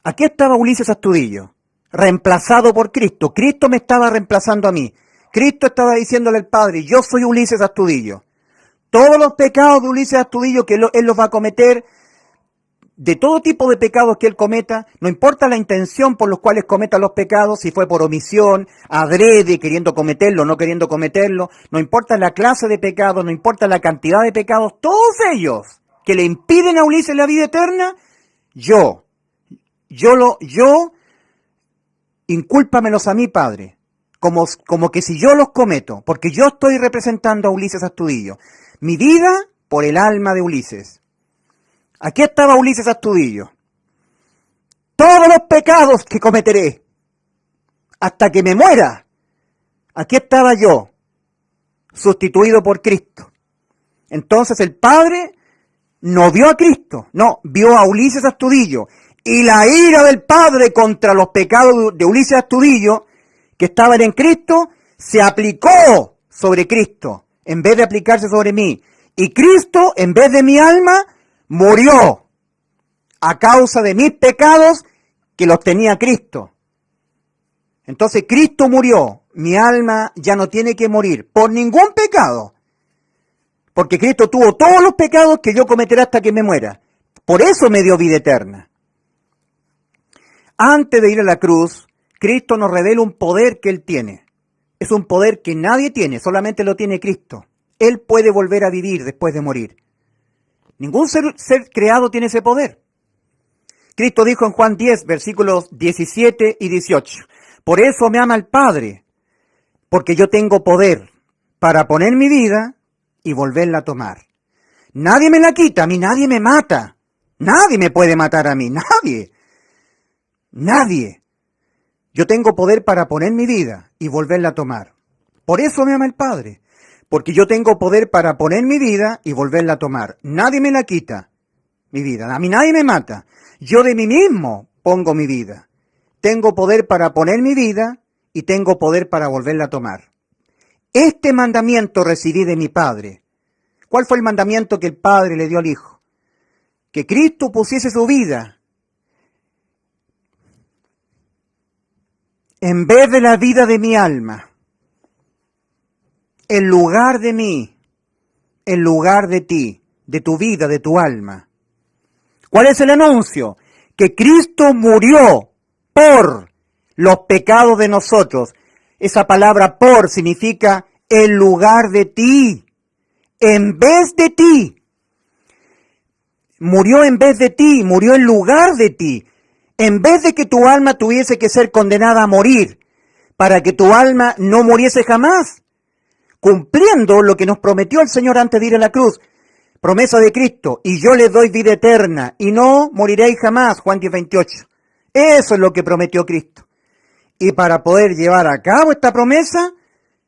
Aquí estaba Ulises Astudillo, reemplazado por Cristo. Cristo me estaba reemplazando a mí. Cristo estaba diciéndole al Padre, yo soy Ulises Astudillo. Todos los pecados de Ulises Astudillo que él los va a cometer, de todo tipo de pecados que él cometa, no importa la intención por los cuales cometa los pecados, si fue por omisión, adrede, queriendo cometerlo, no queriendo cometerlo, no importa la clase de pecados, no importa la cantidad de pecados, todos ellos que le impiden a Ulises la vida eterna, incúlpamelos a mí, Padre, como que si yo los cometo, porque yo estoy representando a Ulises Astudillo. Mi vida por el alma de Ulises. Aquí estaba Ulises Astudillo. Todos los pecados que cometeré hasta que me muera. Aquí estaba yo, sustituido por Cristo. Entonces el Padre no vio a Cristo, no, vio a Ulises Astudillo. Y la ira del Padre contra los pecados de Ulises Astudillo, que estaban en Cristo, se aplicó sobre Cristo, en vez de aplicarse sobre mí. Y Cristo, en vez de mi alma, murió a causa de mis pecados que los tenía Cristo. Entonces Cristo murió, mi alma ya no tiene que morir por ningún pecado, porque Cristo tuvo todos los pecados que yo cometeré hasta que me muera. Por eso me dio vida eterna. Antes de ir a la cruz, Cristo nos revela un poder que Él tiene. Es un poder que nadie tiene, solamente lo tiene Cristo. Él puede volver a vivir después de morir. Ningún ser creado tiene ese poder. Cristo dijo en Juan 10, versículos 17 y 18, por eso me ama el Padre, porque yo tengo poder para poner mi vida y volverla a tomar. Nadie me la quita, a mí nadie me mata. Nadie me puede matar a mí, nadie. Nadie. Yo tengo poder para poner mi vida y volverla a tomar. Por eso me ama el Padre. Porque yo tengo poder para poner mi vida y volverla a tomar. Nadie me la quita, mi vida. A mí nadie me mata. Yo de mí mismo pongo mi vida. Tengo poder para poner mi vida y tengo poder para volverla a tomar. Este mandamiento recibí de mi Padre. ¿Cuál fue el mandamiento que el Padre le dio al Hijo? Que Cristo pusiese su vida en vez de la vida de mi alma. En lugar de mí, en lugar de ti, de tu vida, de tu alma. ¿Cuál es el anuncio? Que Cristo murió por los pecados de nosotros. Esa palabra por significa en lugar de ti, en vez de ti. Murió en vez de ti, murió en lugar de ti. En vez de que tu alma tuviese que ser condenada a morir, para que tu alma no muriese jamás, cumpliendo lo que nos prometió el Señor antes de ir a la cruz. Promesa de Cristo, y yo les doy vida eterna, y no moriréis jamás, Juan 10:28. Eso es lo que prometió Cristo. Y para poder llevar a cabo esta promesa,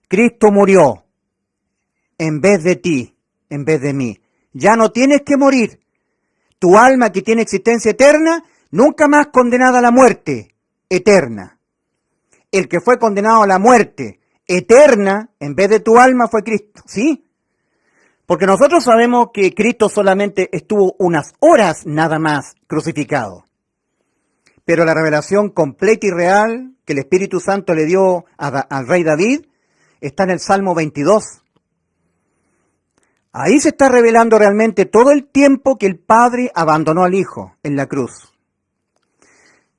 Cristo murió en vez de ti, en vez de mí. Ya no tienes que morir. Tu alma que tiene existencia eterna, nunca más condenada a la muerte eterna. El que fue condenado a la muerte eterna, en vez de tu alma, fue Cristo, ¿sí? Porque nosotros sabemos que Cristo solamente estuvo unas horas nada más crucificado. Pero la revelación completa y real que el Espíritu Santo le dio al rey David está en el Salmo 22. Ahí se está revelando realmente todo el tiempo que el Padre abandonó al Hijo en la cruz.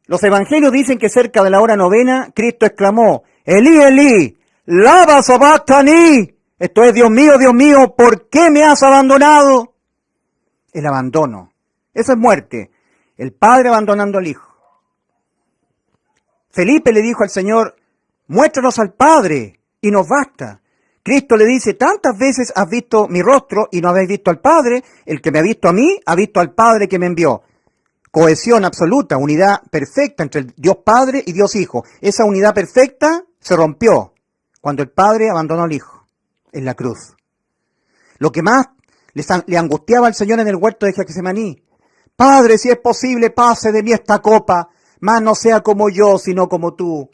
Los evangelios dicen que cerca de la hora novena, Cristo exclamó, Elí, Elí, lama sabachthani. Esto es, Dios mío, ¿por qué me has abandonado? El abandono. Eso es muerte. El Padre abandonando al Hijo. Felipe le dijo al Señor, muéstranos al Padre y nos basta. Cristo le dice, tantas veces has visto mi rostro y no habéis visto al Padre. El que me ha visto a mí, ha visto al Padre que me envió. Cohesión absoluta, unidad perfecta entre el Dios Padre y Dios Hijo. Esa unidad perfecta se rompió cuando el Padre abandonó al Hijo en la cruz. Lo que más le angustiaba al Señor en el huerto de Getsemaní. Padre, si es posible, pase de mí esta copa, Mas no sea como yo, sino como tú.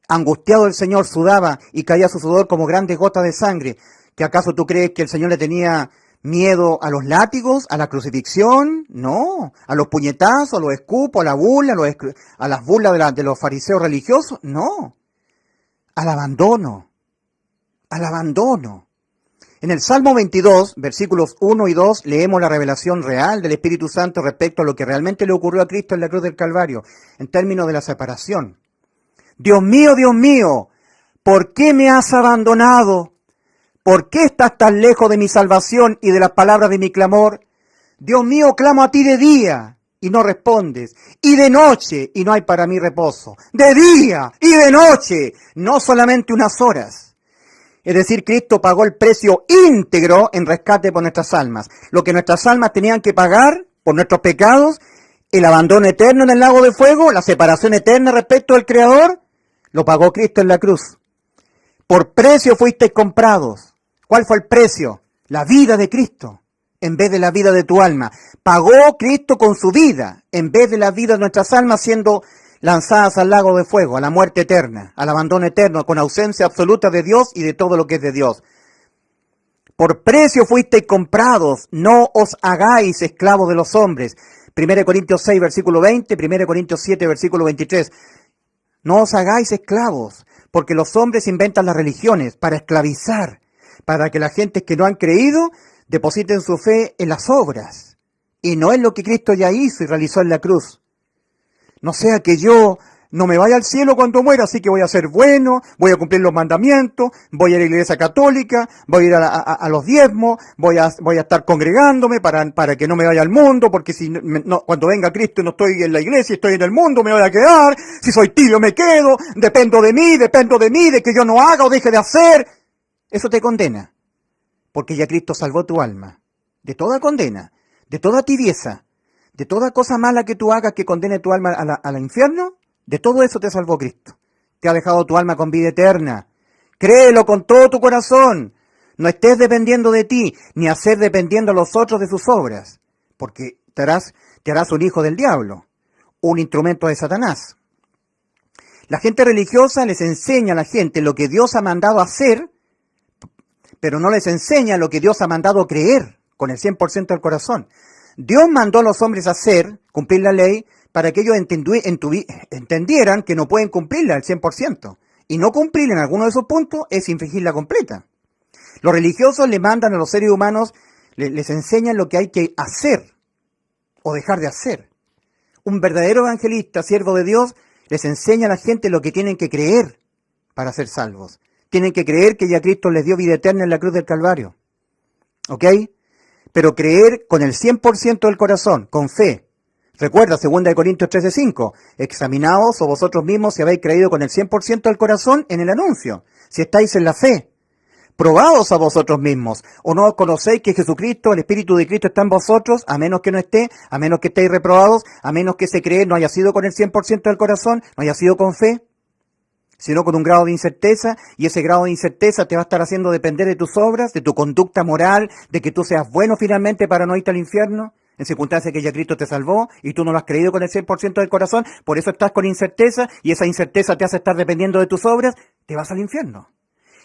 Angustiado el Señor sudaba y caía su sudor como grandes gotas de sangre. ¿Que acaso tú crees que el Señor le tenía miedo a los látigos, a la crucifixión? No. ¿A los puñetazos, a los escupos, a la burla, a las burlas de los fariseos religiosos? No. Al abandono. Al abandono. En el Salmo 22, versículos 1 y 2, leemos la revelación real del Espíritu Santo respecto a lo que realmente le ocurrió a Cristo en la cruz del Calvario, en términos de la separación. Dios mío, ¿por qué me has abandonado? ¿Por qué estás tan lejos de mi salvación y de las palabras de mi clamor? Dios mío, clamo a ti de día y no respondes, y de noche y no hay para mí reposo. De día y de noche, no solamente unas horas. Es decir, Cristo pagó el precio íntegro en rescate por nuestras almas. Lo que nuestras almas tenían que pagar por nuestros pecados, el abandono eterno en el lago de fuego, la separación eterna respecto al Creador, lo pagó Cristo en la cruz. Por precio fuisteis comprados. ¿Cuál fue el precio? La vida de Cristo, en vez de la vida de tu alma. Pagó Cristo con su vida, en vez de la vida de nuestras almas siendo lanzadas al lago de fuego, a la muerte eterna, al abandono eterno, con ausencia absoluta de Dios y de todo lo que es de Dios. Por precio fuisteis comprados, no os hagáis esclavos de los hombres. 1 Corintios 6, versículo 20, 1 Corintios 7, versículo 23. No os hagáis esclavos, porque los hombres inventan las religiones para esclavizar, para que la gente que no han creído depositen su fe en las obras, y no en lo que Cristo ya hizo y realizó en la cruz. No sea que yo no me vaya al cielo cuando muera, así que voy a ser bueno, voy a cumplir los mandamientos, voy a ir a la iglesia católica, voy a ir a los diezmos, voy a estar congregándome para que no me vaya al mundo, porque si cuando venga Cristo y no estoy en la iglesia, estoy en el mundo, me voy a quedar, si soy tibio me quedo, dependo de mí, de que yo no haga o deje de hacer. Eso te condena, porque ya Cristo salvó tu alma de toda condena, de toda tibieza, de toda cosa mala que tú hagas que condene tu alma al infierno. De todo eso te salvó Cristo. Te ha dejado tu alma con vida eterna. Créelo con todo tu corazón. No estés dependiendo de ti, ni hacer dependiendo a los otros de sus obras, porque te harás un hijo del diablo, un instrumento de Satanás. La gente religiosa les enseña a la gente lo que Dios ha mandado hacer, pero no les enseña lo que Dios ha mandado creer con el 100% del corazón. Dios mandó a los hombres a hacer, cumplir la ley, para que ellos entendieran que no pueden cumplirla al 100%. Y no cumplirla en alguno de esos puntos es infringirla completa. Los religiosos le mandan a los seres humanos, les enseñan lo que hay que hacer o dejar de hacer. Un verdadero evangelista, siervo de Dios, les enseña a la gente lo que tienen que creer para ser salvos. Tienen que creer que ya Cristo les dio vida eterna en la cruz del Calvario. ¿Ok? Pero creer con el 100% del corazón, con fe. Recuerda, 2 Corintios 13:5, examinaos o vosotros mismos si habéis creído con el 100% del corazón en el anuncio, si estáis en la fe. Probaos a vosotros mismos, o no conocéis que Jesucristo, el Espíritu de Cristo está en vosotros, a menos que no esté, a menos que estéis reprobados, a menos que ese creer no haya sido con el 100% del corazón, no haya sido con fe, sino con un grado de incerteza, y ese grado de incerteza te va a estar haciendo depender de tus obras, de tu conducta moral, de que tú seas bueno finalmente para no irte al infierno, en circunstancias que ya Cristo te salvó, y tú no lo has creído con el 100% del corazón, por eso estás con incerteza, y esa incerteza te hace estar dependiendo de tus obras, te vas al infierno.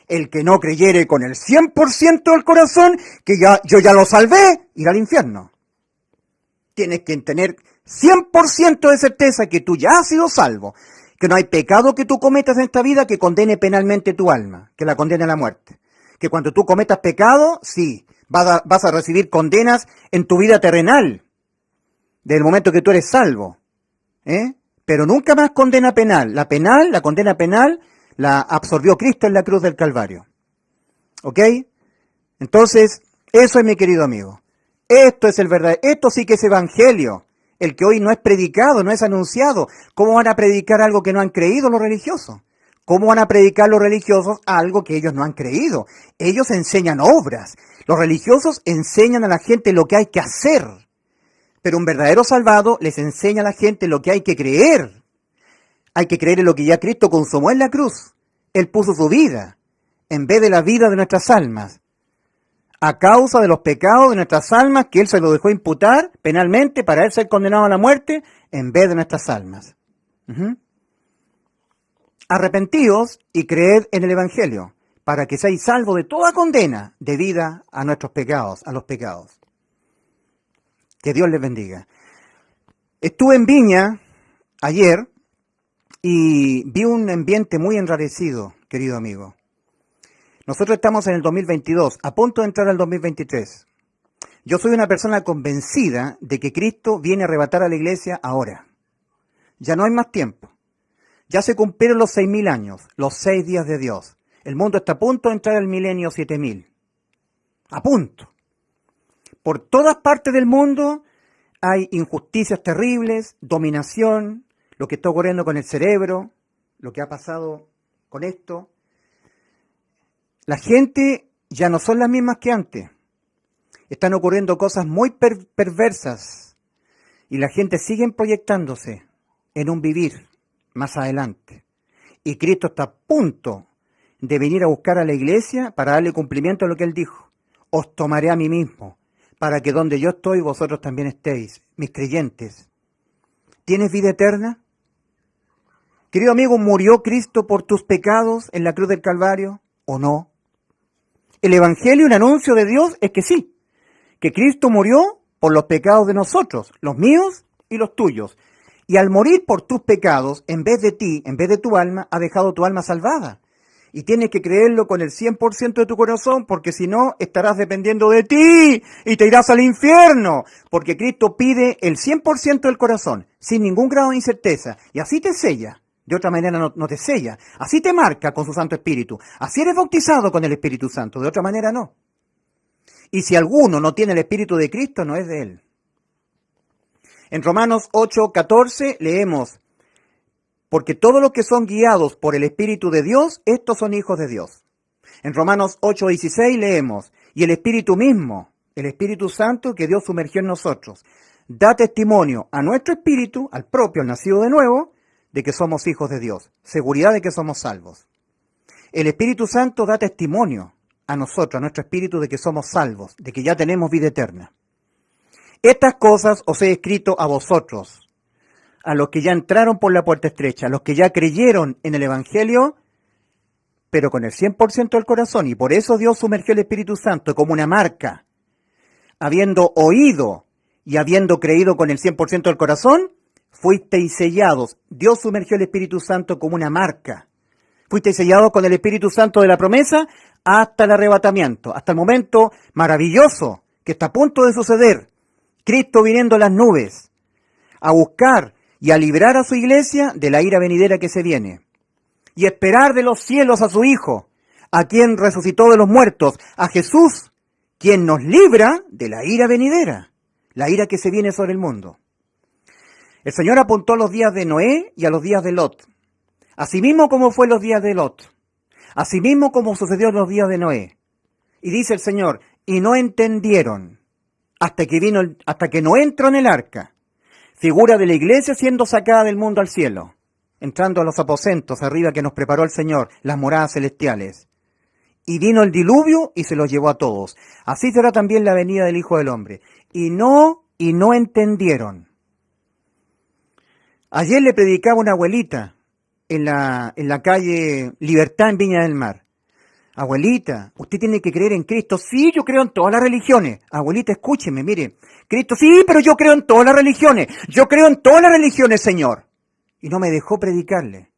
El que no creyere con el 100% del corazón, que yo ya lo salvé, irá al infierno. Tienes que tener 100% de certeza que tú ya has sido salvo, que no hay pecado que tú cometas en esta vida que condene penalmente tu alma, que la condene a la muerte. Que cuando tú cometas pecado, sí, vas a recibir condenas en tu vida terrenal, desde el momento que tú eres salvo. Pero nunca más condena penal. La condena penal, la absorbió Cristo en la cruz del Calvario. ¿Ok? Entonces, eso es, mi querido amigo. Esto es el verdadero, esto sí que es evangelio. El que hoy no es predicado, no es anunciado. ¿Cómo van a predicar algo que no han creído los religiosos? ¿Cómo van a predicar los religiosos algo que ellos no han creído? Ellos enseñan obras. Los religiosos enseñan a la gente lo que hay que hacer. Pero un verdadero salvado les enseña a la gente lo que hay que creer. Hay que creer en lo que ya Cristo consumó en la cruz. Él puso su vida en vez de la vida de nuestras almas. A causa de los pecados de nuestras almas, que Él se lo dejó imputar penalmente para Él ser condenado a la muerte, en vez de nuestras almas. Ujú. Arrepentíos y creed en el Evangelio, para que seáis salvos de toda condena debida a nuestros pecados, a los pecados. Que Dios les bendiga. Estuve en Viña ayer y vi un ambiente muy enrarecido, querido amigo. Nosotros estamos en el 2022, a punto de entrar al 2023. Yo soy una persona convencida de que Cristo viene a arrebatar a la iglesia ahora. Ya no hay más tiempo. Ya se cumplieron los 6.000 años, los 6 días de Dios. El mundo está a punto de entrar al milenio 7.000. A punto. Por todas partes del mundo hay injusticias terribles, dominación, lo que está ocurriendo con el cerebro, lo que ha pasado con esto. La gente ya no son las mismas que antes. Están ocurriendo cosas muy perversas y la gente sigue proyectándose en un vivir más adelante. Y Cristo está a punto de venir a buscar a la iglesia para darle cumplimiento a lo que Él dijo. Os tomaré a mí mismo, para que donde yo estoy vosotros también estéis, mis creyentes. ¿Tienes vida eterna? Querido amigo, ¿murió Cristo por tus pecados en la cruz del Calvario o no? El Evangelio, un anuncio de Dios, es que sí, que Cristo murió por los pecados de nosotros, los míos y los tuyos. Y al morir por tus pecados, en vez de ti, en vez de tu alma, ha dejado tu alma salvada. Y tienes que creerlo con el 100% de tu corazón, porque si no, estarás dependiendo de ti y te irás al infierno. Porque Cristo pide el 100% del corazón, sin ningún grado de incerteza. Y así te sella. De otra manera no te sella. Así te marca con su Santo Espíritu. Así eres bautizado con el Espíritu Santo. De otra manera no. Y si alguno no tiene el Espíritu de Cristo, no es de él. En Romanos 8:14 leemos: porque todos los que son guiados por el Espíritu de Dios, estos son hijos de Dios. En Romanos 8:16 leemos: y el Espíritu mismo, el Espíritu Santo que Dios sumergió en nosotros, da testimonio a nuestro espíritu, al propio, al nacido de nuevo, de que somos hijos de Dios, seguridad de que somos salvos. El Espíritu Santo da testimonio a nosotros, a nuestro espíritu, de que somos salvos, de que ya tenemos vida eterna. Estas cosas os he escrito a vosotros, a los que ya entraron por la puerta estrecha, a los que ya creyeron en el Evangelio, pero con el 100% del corazón. Y por eso Dios sumergió el Espíritu Santo como una marca. Habiendo oído y habiendo creído con el 100% del corazón, fuisteis sellados. Dios sumergió el Espíritu Santo como una marca. Fuisteis sellados con el Espíritu Santo de la promesa hasta el arrebatamiento, hasta el momento maravilloso que está a punto de suceder. Cristo viniendo en las nubes a buscar y a librar a su iglesia de la ira venidera que se viene. Y esperar de los cielos a su Hijo, a quien resucitó de los muertos, a Jesús, quien nos libra de la ira venidera, la ira que se viene sobre el mundo. El Señor apuntó a los días de Noé y a los días de Lot. Asimismo como fue los días de Lot. Asimismo como sucedió en los días de Noé. Y dice el Señor: y no entendieron hasta que no entró en el arca. Figura de la iglesia siendo sacada del mundo al cielo, entrando a los aposentos arriba que nos preparó el Señor, las moradas celestiales. Y vino el diluvio y se los llevó a todos. Así será también la venida del Hijo del Hombre. Y no entendieron. Ayer le predicaba una abuelita en la calle Libertad en Viña del Mar. Abuelita, usted tiene que creer en Cristo. Sí, yo creo en todas las religiones. Abuelita, escúcheme, mire. Cristo, sí, pero yo creo en todas las religiones. Yo creo en todas las religiones, Señor. Y no me dejó predicarle.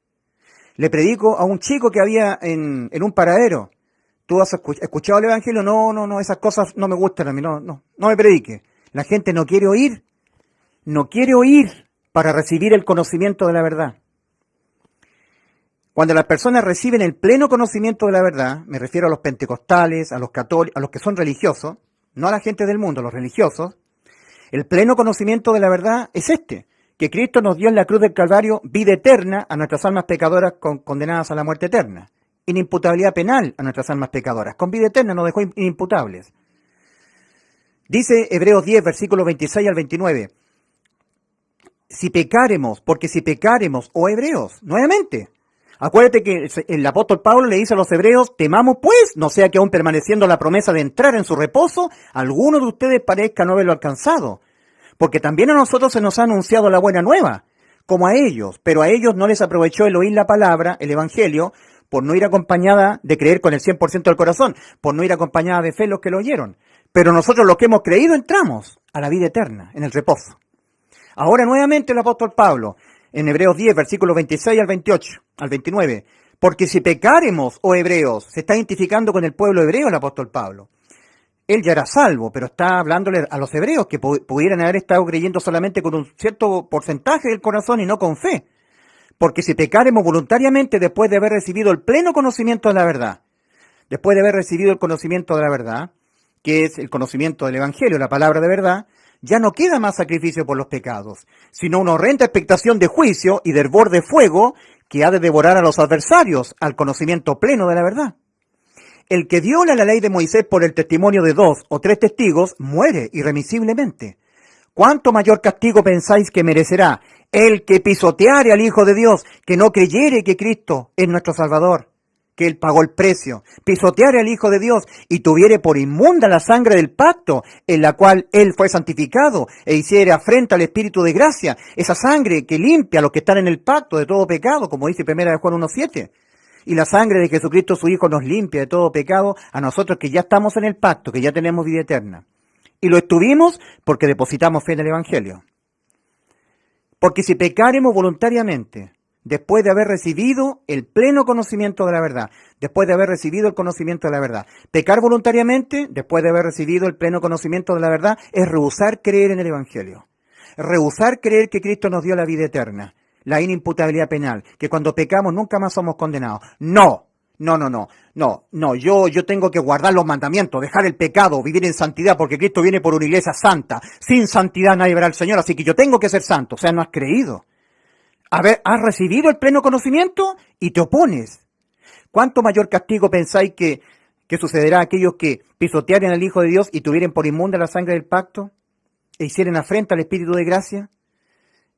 Le predico a un chico que había en un paradero. ¿Tú has escuchado el Evangelio? No, esas cosas no me gustan a mí. No me predique. La gente no quiere oír. No quiere oír para recibir el conocimiento de la verdad. Cuando las personas reciben el pleno conocimiento de la verdad, me refiero a los pentecostales, a los católicos, a los que son religiosos, no a la gente del mundo, los religiosos, el pleno conocimiento de la verdad es que Cristo nos dio en la cruz del Calvario vida eterna a nuestras almas pecadoras condenadas a la muerte eterna, inimputabilidad penal a nuestras almas pecadoras, con vida eterna nos dejó inimputables. Dice Hebreos 10, versículos 26 al 29, si pecáremos, o hebreos, nuevamente, acuérdate que el apóstol Pablo le dice a los hebreos, temamos pues, no sea que aún permaneciendo la promesa de entrar en su reposo, alguno de ustedes parezca no haberlo alcanzado. Porque también a nosotros se nos ha anunciado la buena nueva, como a ellos, pero a ellos no les aprovechó el oír la palabra, el evangelio, por no ir acompañada de creer con el 100% del corazón, por no ir acompañada de fe los que lo oyeron. Pero nosotros los que hemos creído entramos a la vida eterna, en el reposo. Ahora nuevamente el apóstol Pablo, en Hebreos 10, versículos 26 al 28, al 29, porque si pecáremos, oh hebreos, se está identificando con el pueblo hebreo el apóstol Pablo. Él ya era salvo, pero está hablándole a los hebreos que pudieran haber estado creyendo solamente con un cierto porcentaje del corazón y no con fe. Porque si pecáremos voluntariamente después de haber recibido el pleno conocimiento de la verdad, después de haber recibido el conocimiento de la verdad, que es el conocimiento del Evangelio, la palabra de verdad, ya no queda más sacrificio por los pecados, sino una horrenda expectación de juicio y de hervor de fuego que ha de devorar a los adversarios al conocimiento pleno de la verdad. El que viola la ley de Moisés por el testimonio de 2 o 3 testigos muere irremisiblemente. ¿Cuánto mayor castigo pensáis que merecerá el que pisoteare al Hijo de Dios, que no creyere que Cristo es nuestro Salvador, que Él pagó el precio, pisoteare al Hijo de Dios y tuviere por inmunda la sangre del pacto, en la cual Él fue santificado, e hiciere afrenta al Espíritu de gracia, esa sangre que limpia a los que están en el pacto de todo pecado, como dice 1 Juan 1:7. Y la sangre de Jesucristo su Hijo nos limpia de todo pecado a nosotros que ya estamos en el pacto, que ya tenemos vida eterna. Y lo estuvimos porque depositamos fe en el Evangelio. Porque si pecáremos voluntariamente, después de haber recibido el pleno conocimiento de la verdad, después de haber recibido el conocimiento de la verdad, pecar voluntariamente, después de haber recibido el pleno conocimiento de la verdad, es rehusar creer en el Evangelio. Rehusar creer que Cristo nos dio la vida eterna, la inimputabilidad penal, que cuando pecamos nunca más somos condenados. No, yo tengo que guardar los mandamientos, dejar el pecado, vivir en santidad, porque Cristo viene por una iglesia santa. Sin santidad nadie verá al Señor, así que yo tengo que ser santo. O sea, no has creído. Has recibido el pleno conocimiento y te opones. ¿Cuánto mayor castigo pensáis que sucederá a aquellos que pisotearen al Hijo de Dios y tuvieren por inmunda la sangre del pacto e hicieren afrenta al Espíritu de gracia?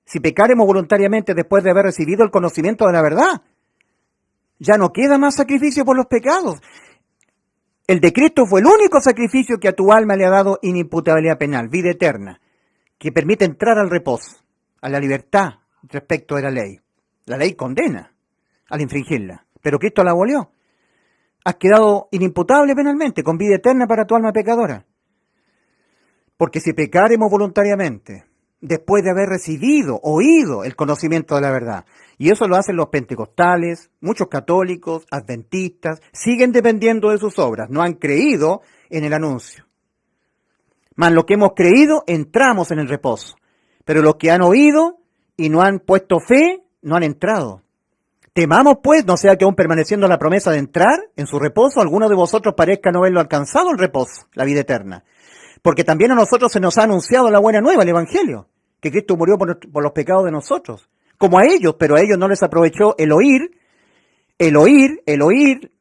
Si pecaremos voluntariamente después de haber recibido el conocimiento de la verdad, ya no queda más sacrificio por los pecados. El de Cristo fue el único sacrificio que a tu alma le ha dado inimputabilidad penal, vida eterna, que permite entrar al reposo, a la libertad respecto de la ley. La ley condena al infringirla, pero Cristo la abolió. Has quedado inimputable penalmente, con vida eterna para tu alma pecadora. Porque si pecaremos voluntariamente, después de haber recibido, oído el conocimiento de la verdad, y eso lo hacen los pentecostales, muchos católicos, adventistas, siguen dependiendo de sus obras, no han creído en el anuncio. Mas los que hemos creído, entramos en el reposo. Pero los que han oído y no han puesto fe, no han entrado. Temamos pues, no sea que aún permaneciendo la promesa de entrar en su reposo, alguno de vosotros parezca no haberlo alcanzado el reposo, la vida eterna. Porque también a nosotros se nos ha anunciado la buena nueva, el Evangelio, que Cristo murió por los pecados de nosotros, como a ellos, pero a ellos no les aprovechó el oír,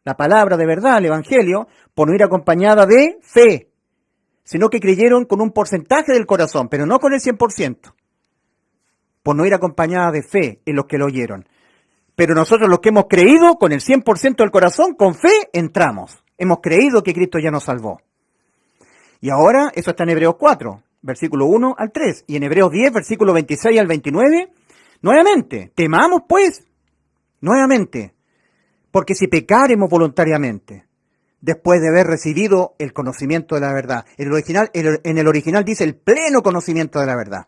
la palabra de verdad, el Evangelio, por no ir acompañada de fe, sino que creyeron con un porcentaje del corazón, pero no con el 100%, por no ir acompañada de fe en los que lo oyeron. Pero nosotros los que hemos creído con el 100% del corazón, con fe, entramos. Hemos creído que Cristo ya nos salvó. Y ahora, eso está en Hebreos 4, versículo 1 al 3, y en Hebreos 10, versículo 26 al 29, nuevamente, temamos pues, nuevamente, porque si pecaremos voluntariamente, después de haber recibido el conocimiento de la verdad, en el original dice el pleno conocimiento de la verdad,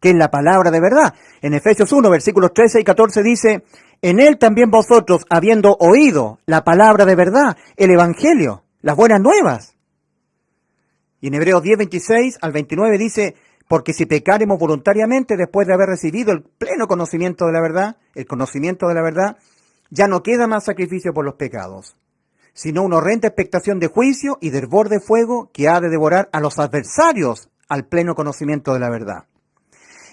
que es la palabra de verdad. En Efesios 1, versículos 13 y 14 dice, en él también vosotros, habiendo oído la palabra de verdad, el Evangelio, las buenas nuevas. Y en Hebreos 10, 26 al 29 dice, porque si pecaremos voluntariamente después de haber recibido el pleno conocimiento de la verdad, el conocimiento de la verdad, ya no queda más sacrificio por los pecados, sino una horrenda expectación de juicio y de hervor de fuego que ha de devorar a los adversarios al pleno conocimiento de la verdad.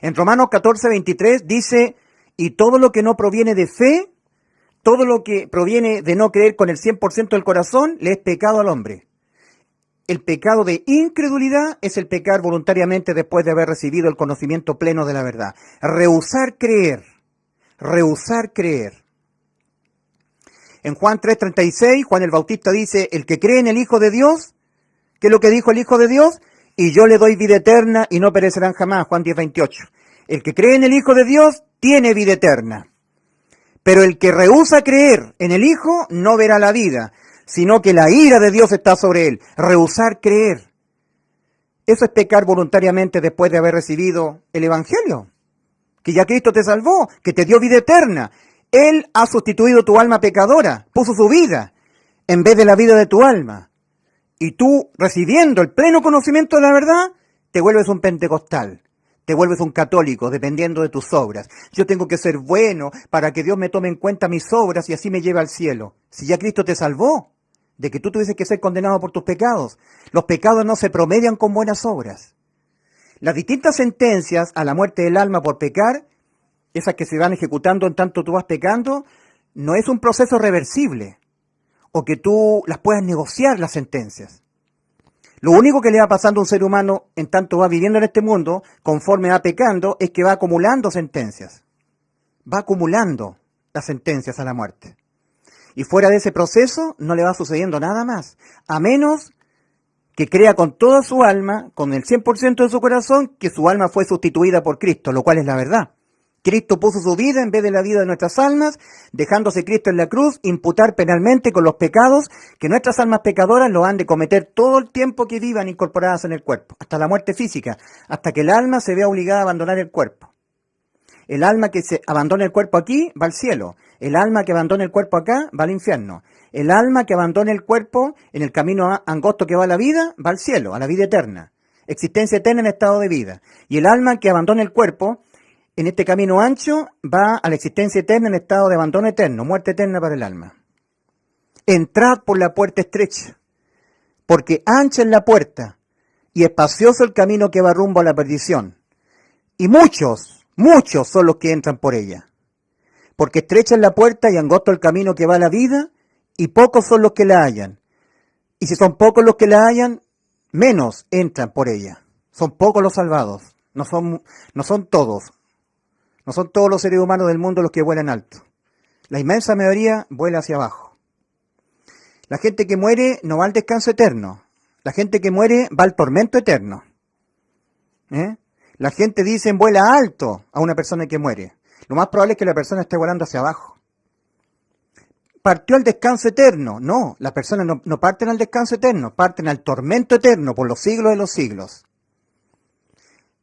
En Romanos 14, 23 dice, y todo lo que no proviene de fe, todo lo que proviene de no creer con el 100% del corazón, le es pecado al hombre. El pecado de incredulidad es el pecar voluntariamente después de haber recibido el conocimiento pleno de la verdad. Rehusar creer. En Juan 3:36, Juan el Bautista dice, el que cree en el Hijo de Dios, ¿qué es lo que dijo el Hijo de Dios? Y yo le doy vida eterna y no perecerán jamás, Juan 10:28. El que cree en el Hijo de Dios tiene vida eterna. Pero el que rehúsa creer en el Hijo no verá la vida, sino que la ira de Dios está sobre él. Rehusar creer. Eso es pecar voluntariamente después de haber recibido el Evangelio. Que ya Cristo te salvó, que te dio vida eterna. Él ha sustituido tu alma pecadora, puso su vida en vez de la vida de tu alma. Y tú, recibiendo el pleno conocimiento de la verdad, te vuelves un pentecostal. Te vuelves un católico, dependiendo de tus obras. Yo tengo que ser bueno para que Dios me tome en cuenta mis obras y así me lleve al cielo. Si ya Cristo te salvó de que tú tuvieses que ser condenado por tus pecados. Los pecados no se promedian con buenas obras. Las distintas sentencias a la muerte del alma por pecar, esas que se van ejecutando en tanto tú vas pecando, no es un proceso reversible o que tú las puedas negociar las sentencias. Lo único que le va pasando a un ser humano en tanto va viviendo en este mundo, conforme va pecando, es que va acumulando sentencias. Va acumulando las sentencias a la muerte. Y fuera de ese proceso no le va sucediendo nada más, a menos que crea con toda su alma, con el 100% de su corazón, que su alma fue sustituida por Cristo, lo cual es la verdad. Cristo puso su vida en vez de la vida de nuestras almas, dejándose Cristo en la cruz, imputar penalmente con los pecados que nuestras almas pecadoras lo han de cometer todo el tiempo que vivan incorporadas en el cuerpo, hasta la muerte física, hasta que el alma se vea obligada a abandonar el cuerpo. El alma que se abandona el cuerpo aquí va al cielo, el alma que abandona el cuerpo acá va al infierno, el alma que abandona el cuerpo en el camino angosto que va a la vida va al cielo, a la vida eterna, existencia eterna en estado de vida, y el alma que abandona el cuerpo en este camino ancho va a la existencia eterna en estado de abandono eterno, muerte eterna para el alma. Entrad por la puerta estrecha, porque ancha es la puerta y espacioso el camino que va rumbo a la perdición. Y muchos son los que entran por ella. Porque estrecha es la puerta y angosto el camino que va a la vida, y pocos son los que la hallan. Y si son pocos los que la hallan, menos entran por ella. Son pocos los salvados, no son todos. No son todos los seres humanos del mundo los que vuelan alto. La inmensa mayoría vuela hacia abajo. La gente que muere no va al descanso eterno. La gente que muere va al tormento eterno. La gente dice vuela alto a una persona que muere. Lo más probable es que la persona esté volando hacia abajo. Partió al descanso eterno. No, las personas no parten al descanso eterno, parten al tormento eterno por los siglos de los siglos.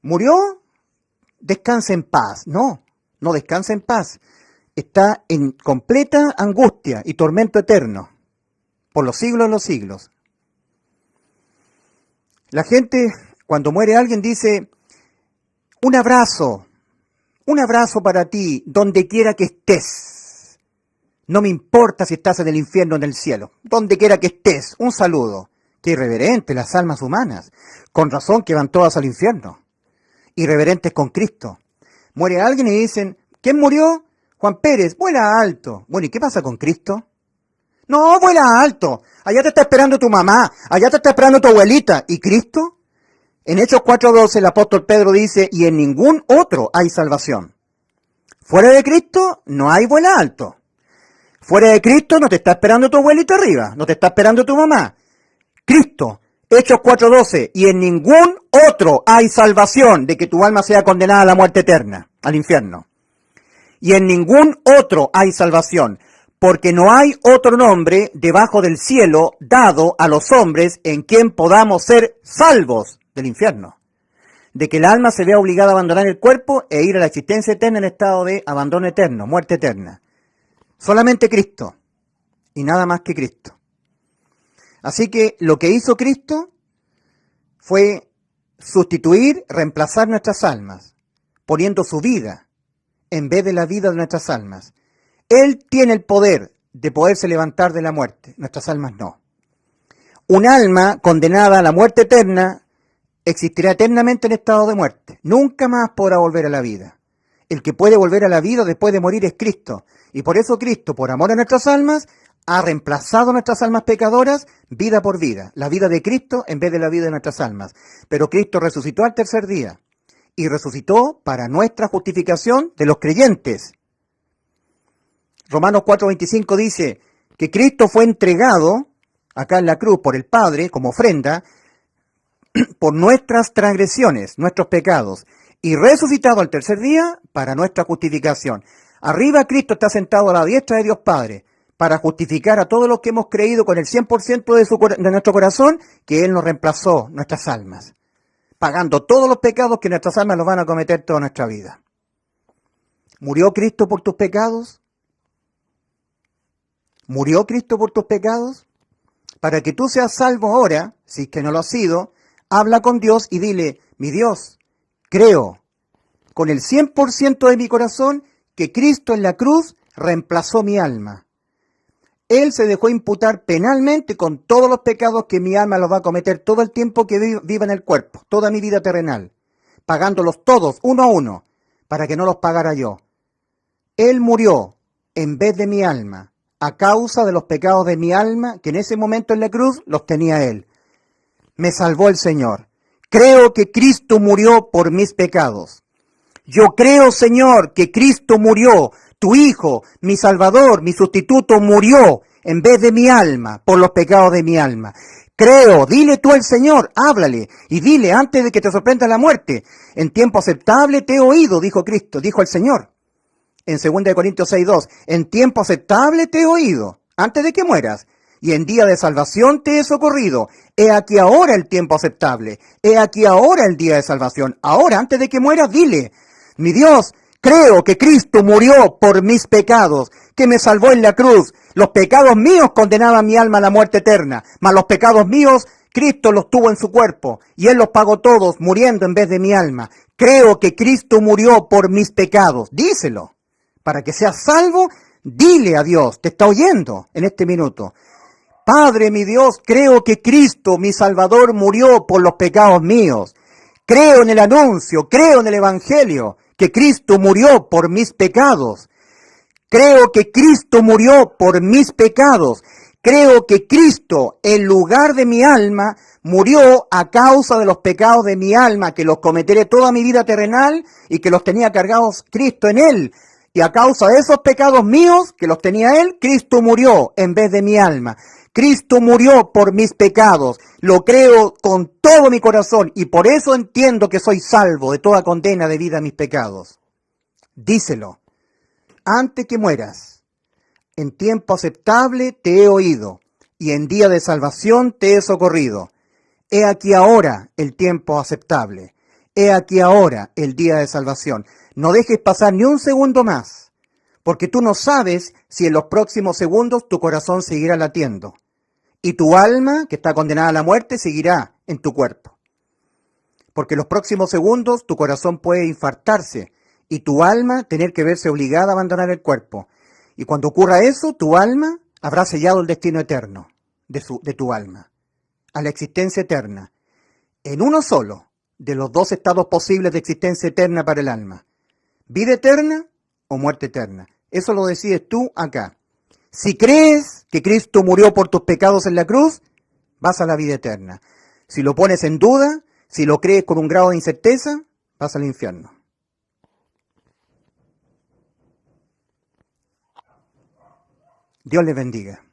¿Murió? Descansa en paz. No descansa en paz. Está en completa angustia y tormento eterno por los siglos de los siglos. La gente, cuando muere alguien, dice, un abrazo para ti, donde quiera que estés. No me importa si estás en el infierno o en el cielo, donde quiera que estés, un saludo. Qué irreverente las almas humanas, con razón que van todas al infierno. Irreverentes con Cristo. Muere alguien y dicen, ¿quién murió? Juan Pérez, vuela alto. Bueno, ¿y qué pasa con Cristo? No, vuela alto. Allá te está esperando tu mamá, allá te está esperando tu abuelita. ¿Y Cristo? En Hechos 4:12 el apóstol Pedro dice, y en ningún otro hay salvación. Fuera de Cristo no hay vuela alto. Fuera de Cristo no te está esperando tu abuelita arriba, no te está esperando tu mamá. Cristo. Hechos 4:12, y en ningún otro hay salvación de que tu alma sea condenada a la muerte eterna, al infierno. Y en ningún otro hay salvación, porque no hay otro nombre debajo del cielo dado a los hombres en quien podamos ser salvos del infierno. De que el alma se vea obligada a abandonar el cuerpo e ir a la existencia eterna en estado de abandono eterno, muerte eterna. Solamente Cristo, y nada más que Cristo. Así que lo que hizo Cristo fue sustituir, reemplazar nuestras almas, poniendo su vida en vez de la vida de nuestras almas. Él tiene el poder de poderse levantar de la muerte, nuestras almas no. Un alma condenada a la muerte eterna existirá eternamente en estado de muerte, nunca más podrá volver a la vida. El que puede volver a la vida después de morir es Cristo, y por eso Cristo, por amor a nuestras almas, ha reemplazado nuestras almas pecadoras vida por vida, la vida de Cristo en vez de la vida de nuestras almas. Pero Cristo resucitó al tercer día y resucitó para nuestra justificación de los creyentes. Romanos 4:25 dice que Cristo fue entregado acá en la cruz por el Padre como ofrenda por nuestras transgresiones, nuestros pecados. y resucitado al tercer día para nuestra justificación. Arriba Cristo está sentado a la diestra de Dios Padre para justificar a todos los que hemos creído con el 100% de nuestro corazón que Él nos reemplazó nuestras almas, pagando todos los pecados que nuestras almas los van a cometer toda nuestra vida. ¿Murió Cristo por tus pecados? ¿Murió Cristo por tus pecados? Para que tú seas salvo ahora, si es que no lo has sido, habla con Dios y dile, mi Dios, creo con el 100% de mi corazón que Cristo en la cruz reemplazó mi alma. Él se dejó imputar penalmente con todos los pecados que mi alma los va a cometer todo el tiempo que viva en el cuerpo, toda mi vida terrenal, pagándolos todos, uno a uno, para que no los pagara yo. Él murió en vez de mi alma, a causa de los pecados de mi alma, que en ese momento en la cruz los tenía Él. Me salvó el Señor. Creo que Cristo murió por mis pecados. Yo creo, Señor, que Cristo murió, tu Hijo, mi Salvador, mi sustituto, murió en vez de mi alma, por los pecados de mi alma. Creo, dile tú al Señor, háblale, y dile antes de que te sorprenda la muerte. En tiempo aceptable te he oído, dijo Cristo, dijo el Señor. En 2 Corintios 6:2, en tiempo aceptable te he oído, antes de que mueras, y en día de salvación te he socorrido. He aquí ahora el tiempo aceptable, he aquí ahora el día de salvación. Ahora, antes de que mueras, dile, mi Dios, creo que Cristo murió por mis pecados, que me salvó en la cruz. Los pecados míos condenaban mi alma a la muerte eterna, mas los pecados míos Cristo los tuvo en su cuerpo, y Él los pagó todos, muriendo en vez de mi alma. Creo que Cristo murió por mis pecados. Díselo. Para que seas salvo, dile a Dios, te está oyendo en este minuto. Padre, mi Dios, creo que Cristo, mi Salvador, murió por los pecados míos. Creo en el anuncio, creo en el Evangelio, que Cristo murió por mis pecados. Creo que Cristo murió por mis pecados. Creo que Cristo, en lugar de mi alma, murió a causa de los pecados de mi alma, que los cometeré toda mi vida terrenal y que los tenía cargados Cristo en Él. Y a causa de esos pecados míos, que los tenía Él, Cristo murió en vez de mi alma. Cristo murió por mis pecados. Lo creo con todo mi corazón y por eso entiendo que soy salvo de toda condena debida a mis pecados. Díselo. Antes que mueras, en tiempo aceptable te he oído y en día de salvación te he socorrido. He aquí ahora el tiempo aceptable. He aquí ahora el día de salvación. No dejes pasar ni un segundo más, porque tú no sabes si en los próximos segundos tu corazón seguirá latiendo y tu alma, que está condenada a la muerte, seguirá en tu cuerpo. Porque en los próximos segundos tu corazón puede infartarse y tu alma tener que verse obligada a abandonar el cuerpo. Y cuando ocurra eso, tu alma habrá sellado el destino eterno de tu alma, a la existencia eterna, en uno solo de los dos estados posibles de existencia eterna para el alma. ¿Vida eterna o muerte eterna? Eso lo decides tú acá. Si crees que Cristo murió por tus pecados en la cruz, vas a la vida eterna. Si lo pones en duda, si lo crees con un grado de incerteza, vas al infierno. Dios les bendiga.